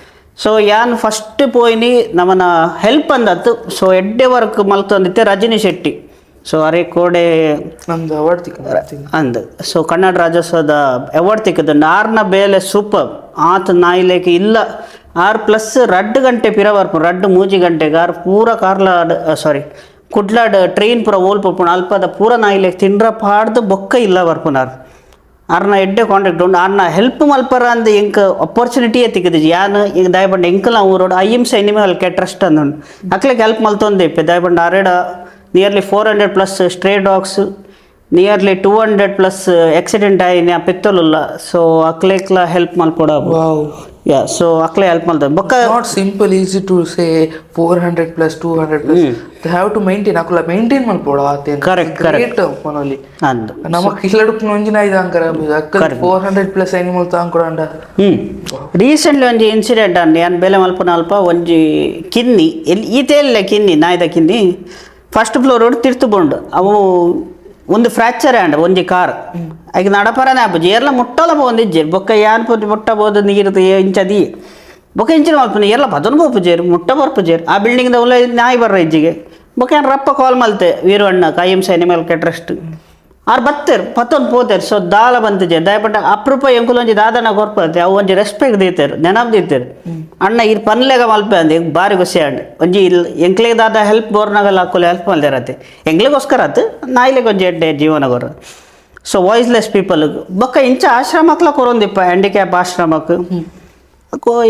ಸೊ ಯಾನ್ ಫಸ್ಟ್ ಪೋಯ್ನಿ ನಮ್ಮನ ಹೆಲ್ಪ್ ಅಂದತ್ತು. ಸೊ ಎಡ್ಡೆ ವರ್ಕ್ ಮಲ್ತೊಂದಿತ್ತೆ ರಜನಿ ಶೆಟ್ಟಿ. ಸೊ ಅರೆ ಕೋಡೆ ನಮ್ದು ಅವಾರ್ಡ್ ತಿಕ್ಕ ಅಂದ್. ಸೊ ಕನ್ನಡ ರಾಜ್ಯೋತ್ಸವದ ಅವಾರ್ಡ್ ತಿಕ್ಕದುಂಡು ಆರ್ನ ಬೇಲೆ ಸೂಪರ್ ಆತ ನಾಯಿಲೇಕೆ ಇಲ್ಲ 6+ 2 ಗಂಟೆ ಪಿರ ಬರ್ಪು 2 3 ಗಂಟೆಗೆ ಆರು ಪೂರ ಕಾರ್ಲಾಡ್ ಕುಡ್ಲಾಡ್ ಟ್ರೈನ್ ಪೂರ ಓಲ್ ಪುಪ್ಪುಣ ಅಲ್ಪದ ಪೂರ ನಾಯಿಲೇಕೆ ತಿಂಡ್ರ ಪಾಡ್ದು ಬೊಕ್ಕ ಇಲ್ಲ ಬರ್ಪುನಾರು ಆರ್ನ ಎಡ್ಡೆ ಕಾಂಟ್ಯಾಕ್ಟ್ ಉಂಡು ಆರ್ನ ಹೆಲ್ಪ್ ಮಲ್ಪರ ಅಂದ್ ಎಂಕ್ ಅಪರ್ಚುನಿಟಿಯೇ ತಿಕ್ಕದಿಜಿ ಯಾನು ಈಗ ದಯಪಂಡ ಎಂಕಲ್ ಊರೋಡು IMC ಅನಿಮಲ್ ಕೇರ್ ಟ್ರಸ್ಟ್ ಅಂದುಂಡು ಅಕ್ಲೆಗೆ ಹೆಲ್ಪ್ ಮಲ್ತೊಂದೆ ಇಪ್ಪೆ ದಯಪಂಡ ಆರೇಡ nearly 400+ stray dogs nearly 200+ accident ಆಯ್ನಿ ಆ ಪೆತ್ತೋಲುಲ್ಲ. ಸೊ ಅಕ್ಲೆಕ್ಲ ಹೆಲ್ಪ್ ಮಲ್ಪೊಡ ಯಾ. ಸೊ ಅಕ್ಲೆ ಹೆಲ್ಪ್ ಮಲ್ತ ಬೊಕ್ಕ not simple easy to say 400+ 200+ they have to maintain ಅಕುಲ ಮೇಂಟೈನ್ ಮಲ್ಪೋಡ ಆತೆ ಕರೆಕ್ಟ್ ಮನೋಲಿ ಅಂದು ನಮಕ್ ಇಲ್ಲಡುಕ್ ನೊಂಜಿನ ಇದಂಕರ ಅಕ್ಕ 400+ ಅನಿಮಲ್ ತಾಂಕೊಡಂಡ. ರೀಸೆಂಟ್ಲಿ ಒಂಜಿ ಇನ್ಸಿಡೆಂಟ್ ಅಂಡ್ ಯಾನ್ ಬೇಲೆ ಮಲ್ಪನ ಅಲ್ಪ ಒಂಜಿ ಕಿನ್ನಿ ಈತೆಲ್ಲ ಕಿನ್ನಿ ನಾಯ್ದ ಕಿನ್ನಿ ಫಸ್ಟ್ ಫ್ಲೋರ್ ಒಡು ತಿರ್ತು ಬಂಡು ಅವು ಒಂದು ಫ್ರ್ಯಾಕ್ಚರ್ ಆಂಡ್ ಒಂಜಿ ಕಾರ್ ಆಗ ನಡಪರನೇ ಆಪುಜಿ ಏರ್ಲ ಮುಟ್ಟಲ ಒಂದಿಜ್ಜೆ ಬೊಕ್ಕ ಯಾನ್ ಪುಜಿ ಮುಟ್ಟಬೋದು ನೀರು ಇಂಚದಿ ಬೊಕ್ಕ ಇಂಚಿನ ಮಲ್ಪನ ಏರ್ಲ ಬದನು ಬೋಪುಜೇರು ಮುಟ್ಟ ಬರ್ಪುಜೇರು ಆ ಬಿಲ್ಡಿಂಗ್ದ ಉಲ್ಲ ನಾಯಿ ಬರ್ರ ಇಜ್ಜಿಗೆ ಬೊಕ್ಕ ಏನು ರಪ್ಪ ಕಾಲ್ ಮಲ್ತೆ ವೀರವಣ್ಣ IMC ಅನಿಮಲ್ ಕೇರ್ ಟ್ರಸ್ಟ್ ಆರು ಬತ್ತೇರು ಪತ್ತೊಂದು ಪೋತೇರು ಸೊ ದಾಲ ಬಂತಿಜೆ ದಯಪಟ್ಟ ಅಪರೂಪ ಎಂಕುಲು ಒಂಜಿ ದಾದನ ಕೊರ್ಪತ್ತೆ ಅವು ಒಂಜಿ ರೆಸ್ಪೆಕ್ಟ್ ದೀತೇರು ನೆನಪು ದೀತೇರು ಅಣ್ಣ ಇರ್ ಪನ್ಲೆಗ ಮಲ್ಪೆ ಅಂದೆ ಬಾರಿ ಖುಷಿ ಅಂಡ್ ಒಂಜಿ ಎಂಕ್ಲೆಗೆ ದಾದ ಹೆಲ್ಪ್ ಬೋರ್ನಾಗಲ್ಲ ಹಾಕೋಲೆ ಹೆಲ್ಪ್ ಮಲ್ದಿರತ್ತೆ ಎಂಗ್ಲಿಗೋಸ್ಕರ ಆತು ನಾಯಿಲೆಗೆ ಒಂಜಿ ಎಡ್ಡೆ ಜೀವನ ಕೊರ ಸೊ ವಾಯ್ಸ್ಲೆಸ್ ಪೀಪಲ್ ಬೊಕ್ಕ ಇಂಚ ಆಶ್ರಮಕ್ಲ ಕೊರೊಂದಿಪ್ಪ ಹ್ಯಾಂಡಿಕ್ಯಾಪ್ ಆಶ್ರಮಕ್ಕೆ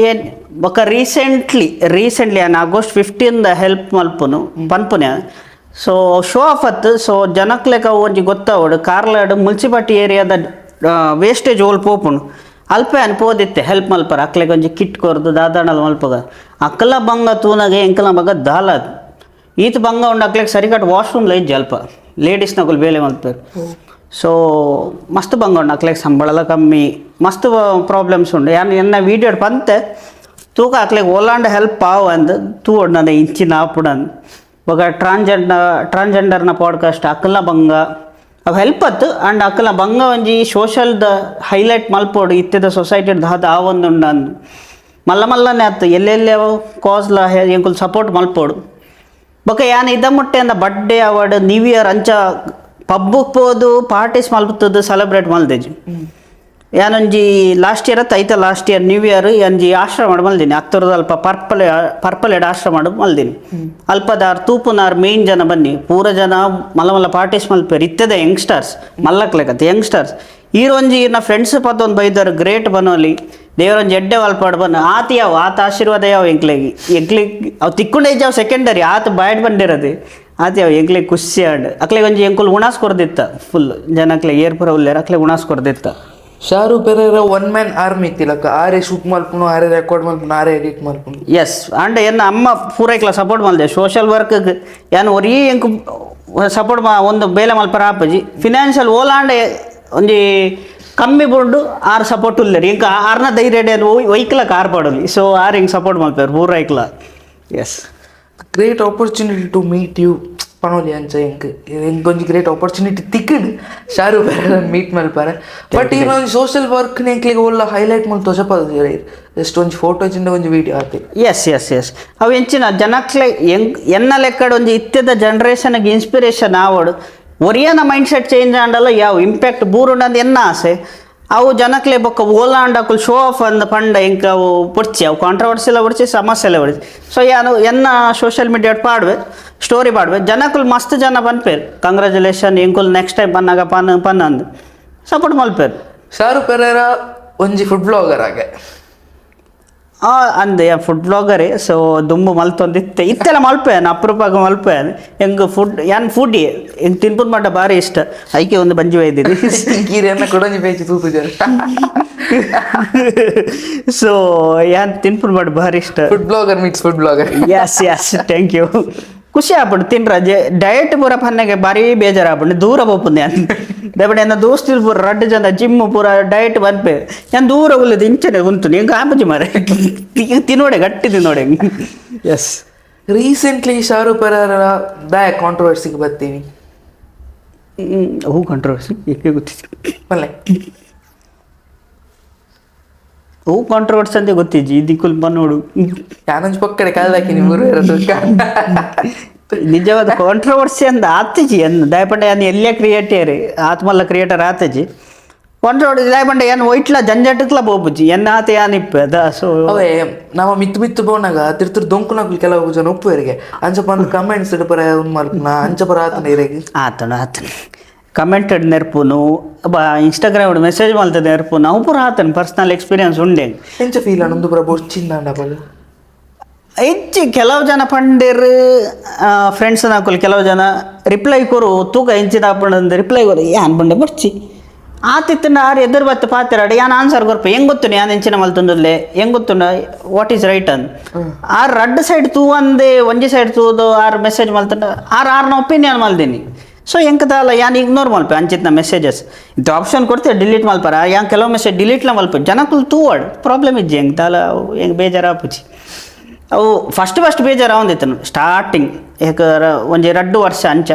ಏನು ಬೊಕ್ಕ ರೀಸೆಂಟ್ಲಿ ನಾನು ಆಗಸ್ಟ್ 15 ಹೆಲ್ಪ್ ಮಲ್ಪುನು ಪನ್ಪುನೆ ಸೊ ಶೋ ಆಫ್ ಅತ್ತು ಸೊ ಜನಕ್ಲೆಕ್ಕ ಒಂಜಿ ಗೊತ್ತಾವಡು ಕಾರ್ಲಾಡು ಮುನ್ಸಿಪಾಲ್ಟಿ ಏರಿಯಾದ ವೇಸ್ಟೇಜ್ ಓಲ್ ಪೋಪುನು ಅಲ್ಪೆ ಅನ್ಪೋದಿತ್ತೆ ಹೆಲ್ಪ್ ಮಲ್ಪರ ಅಕ್ಲೆಗೆ ಒಂಜಿ ಕಿಟ್ ಕೊರ್ದು ದಾದಾಣಲ್ ಮಲ್ಪಗ ಅಕ್ಕಲ ಬಂಗ ತೂನಗೆ ಎಂಕಲ ಮಗ ದಾಲದ್ ಈತ ಬಂಗ ಉಂಡು ಅಕ್ಲೆಗೆ ಸರಿಕಟ್ ವಾಶ್ರೂಮ್ಲ ಇಜ್ಜಿ ಅಲ್ಪ ಲೇಡೀಸ್ನಗಳು ಬೇಲೆ ಮಲ್ಪೇರು ಸೊ ಮಸ್ತ್ ಬಂಗ ಉಂಡು ಅಕ್ಲೆಗೆ ಸಂಬಳಲ ಕಮ್ಮಿ ಮಸ್ತ್ ಪ್ರಾಬ್ಲಮ್ಸ್ ಉಂಡು ಎನ್ನ ವೀಡಿಯೋ ಪಂತೆ ತೂಕ ಅಕ್ಲೆಗೆ ಓಲಾಂಡ್ ಹೆಲ್ಪ್ ಆವು ಅಂದ್ ತೂವಡು ನನ್ನ ಇಂಚಿನ ಆಪುಡನ್ ఒక ట్రాన్స్జెండర్ನ ಪಾಡ್ಕಾಸ್ಟ್ ಅಕ್ಕಲ ಬಂಗ ಅವು ಹೆಲ್ಪ್ ಅತ್ತು ಆ್ಯಂಡ್ ಅಕ್ಕಲ ಬಂಗ ಒಂಜಿ ಸೋಷಲ್ದ ಹೈಲೈಟ್ ಮಲ್ಪೋಡು ಇತ್ತಿದ ಸೊಸೈಟಿದ ದಾದ ಆ ಒಂದುಂಡು ಅಂದು ಮಲ್ಲನೆ ಅತ್ತು ಎಲ್ಲೆಲ್ಲಿ ಅವು ಕಾಸ್ಲ ಎಂಕುಲು ಸಪೋರ್ಟ್ ಮಲ್ಪೋಡು ಬೊಕ ಯಾನು ಇದ ಮುಟ್ಟೆ ಅಂದ ಬರ್ಡೇ ಅವಾರ್ಡ್ ನ್ಯೂ ಇಯರ್ ಅಂಚ ಪಬ್buಗೆ ಪೋದು ಪಾರ್ಟೀಸ್ ಮಲ್ಪುತ್ತದು ಸೆಲೆಬ್ರೇಟ್ ಮಲ್ದೇಜಿ ಯಾನೊಂಜಿ ಲಾಸ್ಟ್ ಇಯರ್ ನ್ಯೂ ಇಯರ್ ಒಂಜಿ ಆಶ್ರಮ ಮಲ್ದಿನಿ ಹತ್ತರದ ಅಲ್ಪ ಪರ್ಪಲ್ ಎಡ್ ಆಶ್ರಮ ಮಲ್ದಿನಿ ಅಲ್ಪದಾರ್ ತೂಪುನಾರ್ ಮೇನ್ ಜನ ಬನ್ನಿ ಪೂರ ಜನ ಮಲ್ಲ ಪಾರ್ಟೀಸ್ ಮಲ್ಪೇರು ಇತ್ತದ ಯಂಗ್ಸ್ಟರ್ಸ್ ಮಲ್ಲಕ್ಲೆಕತ್ತೆ ಯಂಗ್ಸ್ಟರ್ಸ್ ಈರೊಂಜಿ ನಾ ಫ್ರೆಂಡ್ಸ್ ಪತ್ತೊಂದು ಬೈದರು ಗ್ರೇಟ್ ಬನ್ನೋಲಿ ದೇವರೊಂಜಿ ಎಡ್ಡೆ ಮಲ್ಪಾಡು ಬನ್ನು ಆತ ಆಶೀರ್ವಾದ ಯಾವ ಎಂಕ್ಲೆಗಿ ಅವು ತಿಕ್ಕೊಂಡೇ ಜಾವ್ ಸೆಕೆಂಡರಿ ಆತ ಬಾಯ್ಡ್ ಬಂದಿರೋದು ಆತ ಯಾವ ಎಂಕ್ಲೆಗೆ ಖುಷಿ ಆಡ್ ಅಕ್ಲೆಗೆ ಒಂಜಿ ಎಂಕುಲು ಉಣಾಸ್ ಕೊರ್ದಿತ್ತ ಫುಲ್ ಜನಕ್ಲೆ ಏರ್ಪುರ ಉಲ್ಲೇರ ಅಕ್ಲೆಗೆ ಉಣಾಸ್ ಕೊರ್ದಿತ್ತ Shahrukh Pereira one man army ಇತ್ತಿಲಕ್ಕ ಆರೇ ಶೂಟ್ ಮಲ್ಪುನು ಆರೇ ರೆಕಾರ್ಡ್ ಮಲ್ಪುನು ಆರೇ ಎಡಿಟ್ ಮಲ್ಪುನು ಎಸ್ ಅಂಡ್ ಎನ್ನ ಅಮ್ಮ ಪೂರೈಕ್ಲ ಸಪೋರ್ಟ್ ಮಲ್ದೆ ಸೋಷಲ್ ವರ್ಕ್ ಏನು ಒರೀ ಎಂಕು ಸಪೋರ್ಟ್ ಒಂದು ಬೇಲೆ ಮಲ್ಪರ ಆಪಜಿ ಫಿನಾನ್ಷಿಯಲ್ ಓಲಾಂಡೆ ಒಂಜಿ ಕಮ್ಮಿ ಬುಂಡು ಆರು ಸಪೋರ್ಟ್ ಉಲ್ಲೇರಿ ಇಂಕ ಆರ್ನ ಧೈರ್ಯ ಒಯ್ಕ್ಲಕ್ಕೆ ಆರು ಪಡೋಲಿ ಸೊ ಆರು ಹಿಂಗೆ ಸಪೋರ್ಟ್ ಮಲ್ಪೇರು ಪೂರೈಕ್ಲ yes great opportunity to meet you ಪನೋಲಿ ಅಂಚ ಎಂಕೊಂಜಿ ಗ್ರೇಟ್ ಆಪರ್ಚುನಿಟಿ ತಿಕ್ಕಡು ಶಾರುಖ್ ಪೆರೇರ ಮೀಟ್ ಮಲ್ಪಾರೆ ಬಟ್ ಈಗ ಒಂಜಿ ಸೋಷಲ್ ವರ್ಕ್ ಎಂಕ್ಲಿಗೆ ಒಲ್ಲ ಹೈಲೈಟ್ ಮಲ್ತು ತೋಜಪದ ಜಸ್ಟ್ ಒಂಜಿ ಫೋಟೋಜಿಂದ ಒಂಜಿ ವಿಡಿಯೋ ಆತೆ ಎಸ್ ಅವು ಎಂಚಿನ ಜನಕ್ಲೆ ಎನ್ನ ಲೆಕ್ಕಡ ಒಂಜಿ ಇತ್ಯದ ಜನ್ರೇಷನ್ಗೆ ಇನ್ಸ್ಪಿರೇಷನ್ ಆವಡು ಒರಿಯನ ಮೈಂಡ್ ಸೆಟ್ ಚೇಂಜ್ ಆಂಡಲ್ಲ ಯಾವ ಇಂಪ್ಯಾಕ್ಟ್ ಬೂರುಂಡಂದು ಎನ್ನ ಆಸೆ ಅವು ಜನಕ್ಲೆ ಬೊಕ್ಕ ಓಲಾಂಡಕುಲು ಶೋ ಆಫ್ ಅಂದ ಪಂಡ ಇಂಕ ಅವು ಪೊಡ್ಚಿ ಅವು ಕಾಂಟ್ರವರ್ಸಿಲ್ಲ ಪೊಡ್ಚಿ ಸಮಸ್ಯೆಲ್ಲ ಪೊಡ್ಚಿ ಸೊ ಯಾನು ಎನ್ನ ಸೋಷಿಯಲ್ ಮೀಡಿಯಾ ಪಾಡ್ವೆ ಸ್ಟೋರಿ ಪಾಡ್ವೆ ಜನಕ್ಕುಲು ಮಸ್ತ್ ಜನ ಪನ್ಪೇರು ಕಂಗ್ರ್ಯಾಚುಲೇಷನ್ ಎಂಕುಲು ನೆಕ್ಸ್ಟ್ ಟೈಮ್ ಪನ್ನಾಗ ಪನ್ನ ಅಂದು ಸಪೋರ್ಟ್ ಮಲ್ಪೇರು ಶಾರುಖ್ ಪೆರೇರ ಒಂಜಿ ಫುಡ್ ಬ್ಲಾಗರ್ ಆಗೆ ಅಂದೆ ಫುಡ್ ಬ್ಲಾಗರೇ ಸೊ ದುಂಬು ಮಲ್ತೊಂದಿತ್ತೆ ಇತ್ತೆಲ್ಲ ಮಲ್ಪೇನು ಅಪರೂಪಾಗ ಮಲ್ಪೇನು ಹೆಂಗೆ ಫುಡ್ಡಿ ಹೆಂಗೆ ತಿನ್ಪುದ್ ಮಟ್ಟ ಭಾರಿ ಇಷ್ಟ ಐಕೆ ಒಂದು ಬಂಜಿ ಒಯ್ದಿರಿ ಗೀರೆನ್ನ ಕೊಡೊಂಜಿ ಬೇಚಿ ತೂತು ಜನ ಸೊ ಯಾನ್ ತಿನ್ಪುದ್ ಮಟ್ಟ ಭಾರಿ ಇಷ್ಟ food blogger meets food blogger yes thank you ಖುಷಿ ಆಗ್ಬಿಡು ತಿನ್ರ ಡಯಟ್ ಪೂರ ಪನ್ನೆಗೆ ಭಾರಿ ಬೇಜಾರಾಗ್ಬಿಡು ದೂರ ಹೋಗ್ಪುಂದೆ ದಯಪಡೆ ನನ್ನ ದೋಸ್ತಿಲ್ ಪೂರ ರಡ್ಡು ಜನ ಜಿಮ್ ಪೂರ ಡಯಟ್ ಬಂದ್ಪೆ ನಾನು ದೂರ ಉಲ್ಲದು ಇಂಚನೆ ಉಂಟು ಹೆಂಗೆ ಆಪಜಿ ಮಾರೆ ತಿನ್ನೋಡೆ ಗಟ್ಟಿ ತಿನ್ನೋಡೆ ಎಸ್ ರೀಸೆಂಟ್ಲಿ ಶಾರುಖ್ ಪೆರೇರ ಬ್ಯಾಕ್ ಕಾಂಟ್ರವರ್ಸಿಗೆ ಬರ್ತೀನಿ ಹೂ ಕಾಂಟ್ರವರ್ಸಿ ಏಕೆ ಗೊತ್ತಿತ್ತು ಮಲ್ಲೆ ಹೂ ಕಾಂಟ್ರವರ್ಸಿ ಅಂತ ಗೊತ್ತಿಜ್ಜಿ ದಿಕ್ಕುಲ್ ನೋಡು ಯಾನೊಂದು ಪಕ್ಕಡೆ ಕಾಲ್ದಾಕಿ ನೀವು ನಿಜವಾದ ಕಾಂಟ್ರವರ್ಸಿ ಅಂದ ಆತಜಿ ಅಂದ ದಯಪಂಡ ಏನು ಎಲ್ಲೇ ಕ್ರಿಯೇಟರ್ ಆತ್ಮಲ್ಲ ಕ್ರಿಯೇಟರ್ ಆತಜಿ ಕಾಂಟ್ರವರ್ಸಿ ದಯಪಂಡ ಏನು ಒಯ್ಟ್ಲ ಜಂಜಾಟಕ್ಲ ಬೋಪುಜಿ ಎನ್ನ ಆತ ಯಾನಿಪ್ಪ ಅದ ಸೊ ಅವೇ ನಮ್ಮ ಮಿತ್ತು ಬೋನಾಗ ತಿರ್ತಿರ್ ದೊಂಕುನಾಗ್ಲಿ ಕೆಲವು ಜನ ಉಪ್ಪುವರಿಗೆ ಅಂಚಪ್ಪ ಅಂದ್ರೆ ಕಮೆಂಟ್ಸ್ ಇಡಪರ ಒಂದು ಮಲ್ಪನ ಅಂಚಪರ ಆತನ ಇರೆಗೆ ಆತನ ಕಮೆಂಟೆಡ್ ನೆರ್ಪುನು ಇನ್ಸ್ಟಾಗ್ರಾಮ್ ಮೆಸೇಜ್ ಮಲ್ತದ ನೆರ್ಪುನು ಅವು ಪೂರ ಆತನ ಪರ್ಸ್ನಲ್ ಎಕ್ಸ್ಪೀರಿಯನ್ಸ್ ಉಂಡೆ ಎಂಚ ಫೀಲ್ ಅನ್ನೊಂದು ಪುರ ಬೊಚ್ಚಿಂದಾಂಡಪಲ್ಲ ಹೆಚ್ಚು ಕೆಲವು ಜನ ಪಂಡೇರು ಫ್ರೆಂಡ್ಸ್ ಹಾಕೋಲಿ ಕೆಲವು ಜನ ರಿಪ್ಲೈ ಕೊರು ತೂಕ ಹೆಂಚಿದ ಹಾಕೊಂಡ್ ರಿಪ್ಲೈ ಕೊರು ಯಾನ್ ಬಂಡೆ ಬರ್ಚಿ ಆತಿತ್ತಂಡ ಆರು ಎದುರು ಬತ್ತು ಪಾತಿರಾಡಿ ಯಾನ್ ಆನ್ಸರ್ ಕೊರ್ಪ ಹೆಂಗ್ ಗೊತ್ತು ಯಾನ್ ಹೆಂಚಿನ ಮಲ್ತೊಂದುಲ್ಲೆ ಹೆಂಗ್ ಗೊತ್ತುಂಡ ವಾಟ್ ಈಸ್ ರೈಟ್ ಅಂದ್ ಆರು ರಡ್ಡು ಸೈಡ್ ತೂ ಅಂದೆ ಒಂಜಿ ಸೈಡ್ ತೂದು ಆರು ಮೆಸೇಜ್ ಮಲ್ತಂಡ ಆರ್ನ ಒಪಿನಿಯನ್ ಮಲ್ದೀನಿ ಸೊ ಹೆಂಗದಲ್ಲ ಯಾನ್ ಇಗ್ನೋರ್ ಮಲ್ಪೆ ಅಂಚಿತ್ನ ಮೆಸೇಜಸ್ ಇದು ಆಪ್ಷನ್ ಕೊಡ್ತೇವೆ ಡಿಲೀಟ್ ಮಲ್ಪಾರ ಯಾನ್ ಕೆಲವು ಮೆಸೇಜ್ ಡಿಲೀಟ್ಲ ಮಲ್ಪ ಜನಕ್ಕೂ ತೂವಾಡ್ ಪ್ರಾಬ್ಲಮ್ ಇಜ್ಜಿ ಹೆಂಗೆ ತಾಲ ಹೆಂಗೆ ಬೇಜಾರಾಪುಚಿ ಅವು ಫಸ್ಟ್ ಬೇಜಾರು ಅವಂದಿತ್ತು ಸ್ಟಾರ್ಟಿಂಗ್ ಯಾಕಂದ್ರೆ ಒಂಜಿ 2 ವರ್ಷ ಅಂಚ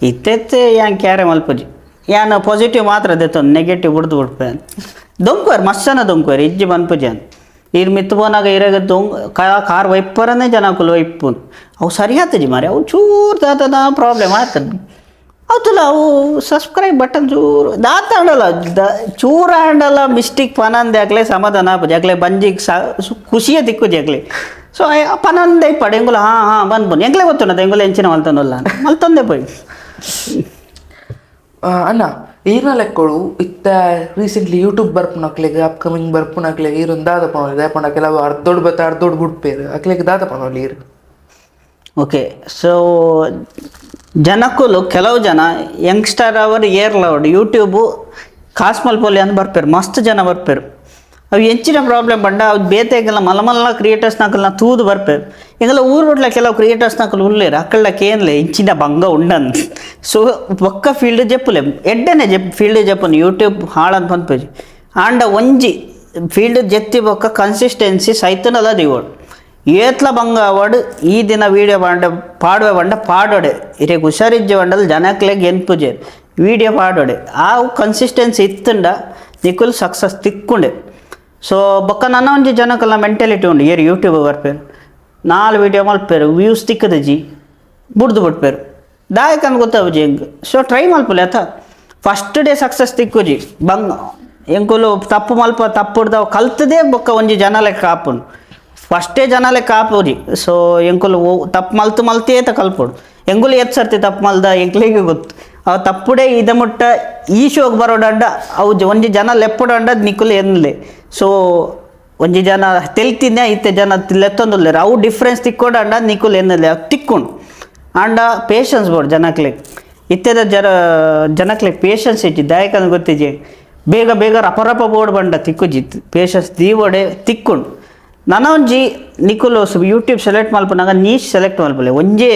ಇತ್ತೆ ಯಾನ್ ಕ್ಯಾರೆ ಮಲ್ಪಜಿ ಯಾನ್ ಪಾಸಿಟಿವ್ ಮಾತ್ರ ದೆತ್ತು ನೆಗೆಟಿವ್ ಬಿಡ್ಪೆ ದೊಂಕುವಾರ ಮಸ್ತ್ ಜನ ದೊಂಕುವಾರ ಇಜ್ಜಿ ಬನ್ಪುಜಿ ಅಂತ ಈರ್ ಮಿತ್ತು ಬೋನಾಗ ಇರಾಗ ಕಾರ್ ವೈಪರನೇ ಜನಕ್ಕೂ ವೈಪು ಅವು ಸರಿ ಆತಜಿ ಮಾರಿ ಅವು ಚೂರು ತಾತದ ಪ್ರಾಬ್ಲಮ್ ಆಗ್ತದೆ ಹೌದಲ್ಲ ಅವು ಸಬ್ಸ್ಕ್ರೈಬ್ ಬಟನ್ ಚೂರು ದಾತಾಡಲ್ಲ ಚೂರ ಆಂಡಲ್ಲ ಮಿಸ್ಟೇಕ್ ಪನಂದೆ ಆಗ್ಲೇ ಸಮಾಧಾನ ಜಾಗ್ಲೆ ಬಂಜಿಗೆ ಖುಷಿಯ ದಿಕ್ಕು ಜಾಗ್ಲಿ ಸೊ ಪನಂದೆ ಪಡೆ ಎಂಗುಲ ಹಾಂ ಬಂದು ಎಂಗ್ಲೇ ಗೊತ್ತುಂಡ ಎಂಗುಲ ಎಂಚಿನ ಮಲ್ತಂದಲ್ಲ ಮಲ್ತಂದೆ ಪೋಯ್ ಅಣ್ಣ ಈರ್ನ ಲೆಕ್ಕಳು ಇತ್ತ ರೀಸೆಂಟ್ಲಿ ಯೂಟ್ಯೂಬ್ ಬರ್ಪುನಕ್ಲೆಗ್ ಅಪ್ಕಮಿಂಗ್ ಬರ್ಪುನಕ್ಲೆಗ್ ಈರೊಂದು ದಾದ ಪನೋಲಿ ದಾಪಂಡ ಕೆಲವು ಅರ್ಧೋಡ್ ಬತ್ತ ಅರ್ಧೋಡ್ ಬಿಡ್ಪೇರು ಅಕ್ಲೆಗ್ ದಾದ ಪನೋಲಿ ಈರು ಓಕೆ ಸೊ ಜನಕ್ಕೂ ಕೆಲವು ಜನ ಯಂಗ್ಸ್ಟರ್ ಅವರು ಏರ್ಲವಡ್ ಯೂಟ್ಯೂಬು ಕಾಸು ಮಲ್ಪೊಲಿ ಅಂತ ಬರ್ಪೇರು ಮಸ್ತ್ ಜನ ಬರ್ಪೇರು ಅವು ಹೆಚ್ಚಿನ ಪ್ರಾಬ್ಲಮ್ ಬಂಡ ಅವು ಬೇತೆಗೆಲ್ಲ ಮಲ್ಲ ಕ್ರಿಯೇಟರ್ಸ್ನಾಕಲ್ನ ತೂದು ಬರ್ಪೇರು ಈಗೆಲ್ಲ ಊರುಡ್ಲ ಕೆಲವು ಕ್ರಿಯೇಟರ್ಸ್ನಾಕಲ್ ಉಳ್ಳೇರು ಅಕ್ಕಳ್ಳಕ್ಕೆ ಏನ್ಲೆ ಇಂಚಿನ ಭಂಗ ಉಂಡಂತ ಸೊ ಒಕ್ಕ ಫೀಲ್ಡ್ ಜಪ್ಪುಲೆ ಎಡ್ಡೆನೆ ಫೀಲ್ಡ್ ಜಪ್ಪುನು ಯೂಟ್ಯೂಬ್ ಹಾಳಂತ ಬಂದ್ಪೇಜಿ ಆಂಡ ಒಂಜಿ ಫೀಲ್ಡ್ ಜೆತ್ತಿ ಬೊಕ್ಕ ಕನ್ಸಿಸ್ಟೆನ್ಸಿ ಸೈತನಲ್ಲ ದಿವೋಡು ಏತ್ಲ ಭಂಗ ಅವಾರ್ಡ್ ಈ ದಿನ ವೀಡಿಯೋ ಬಂಡ ಪಾಡೋಡೆ ಇರೇಗ ಹುಷಾರಿಜ್ಜೆ ಬಂಡಲ್ ಜನಕ್ಲೆಗ್ ಎನ್ಪುಜೆ ವೀಡಿಯೋ ಪಾಡೋಡೆ ಆ ಕನ್ಸಿಸ್ಟೆನ್ಸಿ ಇತ್ತಂಡ ನಿಕುಲ್ ಸಕ್ಸಸ್ ತಿಕ್ಕೊಂಡೆ ಸೊ ಬೊಕ್ಕ ನನ್ನ ಒಂಜಿ ಜನಕಲ್ನ ಮೆಂಟಾಲಿಟಿ ಉಂಡು ಏರು ಯೂಟ್ಯೂಬ್ ಬರ್ಪೇರು 4 ವೀಡಿಯೋ ಮಲ್ಪೇರು ವ್ಯೂಸ್ ತಿಕ್ಕದ ಜಿ ಬುಡ್ದು ಬಿಟ್ಪೇರು ದಾಯಕಂದು ಗೊತ್ತಾವುಜಿ ಹೆಂಗೆ ಸೊ ಟ್ರೈ ಮಲ್ಪಲೆ ಆತ ಫಸ್ಟ್ ಡೇ ಸಕ್ಸಸ್ ತಿಕ್ಕುಜಿ ಬಂಗ ಎಂಕುಲು ತಪ್ಪು ಮಲ್ಪ ತಪ್ಪು ಹಿಡ್ದವು ಕಲ್ತದೇ ಬೊಕ್ಕ ಒಂಜಿ ಜನ ಲೆಕ್ಕ ಆಪುಂಡು ಫಸ್ಟೇ ಜನ ಲೆಕ್ಕ ಆಪೋಜಿ ಸೊ ಎಂಕುಲು ತಪ್ಪು ಮಲ್ತೇತ ಕಲ್ಪೋಡು ಎಂಗುಲು ಸರ್ತಿ ತಪ್ಪು ಮಲ್ದ ಎಂಕ್ಲಿಗೆ ಗೊತ್ತು ಅವು ತಪ್ಪುಡೆ ಇದ ಮುಟ್ಟ ಈ ಶೋಗೆ ಬರೋಡಂಡ ಅವು ಒಂಜಿ ಜನ ಲೆಪ್ಪಡಂಡ ನಿಕುಲು ಎನ್ಲೆ ಸೊ ಒಂಜಿ ಜನ ತೆಲ್ತಿದ್ದೆ ಇತ್ತೆ ಜನ ಲೆತ್ತೊಂದುಲ್ಲೇರು ಅವು ಡಿಫ್ರೆನ್ಸ್ ತಿಕ್ಕೊಂಡ ನಿಕುಲು ಎನ್ನಲೆ ಅವು ತಿಕ್ಕೊಂಡು ಆಂಡ ಪೇಷನ್ಸ್ ಬೋರ್ಡ್ ಜನಕ್ಲೆಗ್ ಇತ್ತೆದ ಜನಕ್ಲೆಗ್ ಪೇಷನ್ಸ್ ಇಜ್ಜಿ ದಾಯಕಂದು ಗೊತ್ತಿಜ್ಜಿ ಬೇಗ ರಪರಪ ಬೋರ್ಡ್ ಬಂಡ ತಿಕ್ಕುಜಿತ್ತು ಪೇಷನ್ಸ್ ದೀವೋಡೆ ತಿಕ್ಕೊಂಡು ನನ್ನ ಒಂಜಿ ನಿಕುಲು ಯೂಟ್ಯೂಬ್ ಸೆಲೆಕ್ಟ್ ಮಲ್ಪನಾಗ ನೀಶ್ ಸೆಲೆಕ್ಟ್ ಮಲ್ಪಲೆ ಒಂಜೇ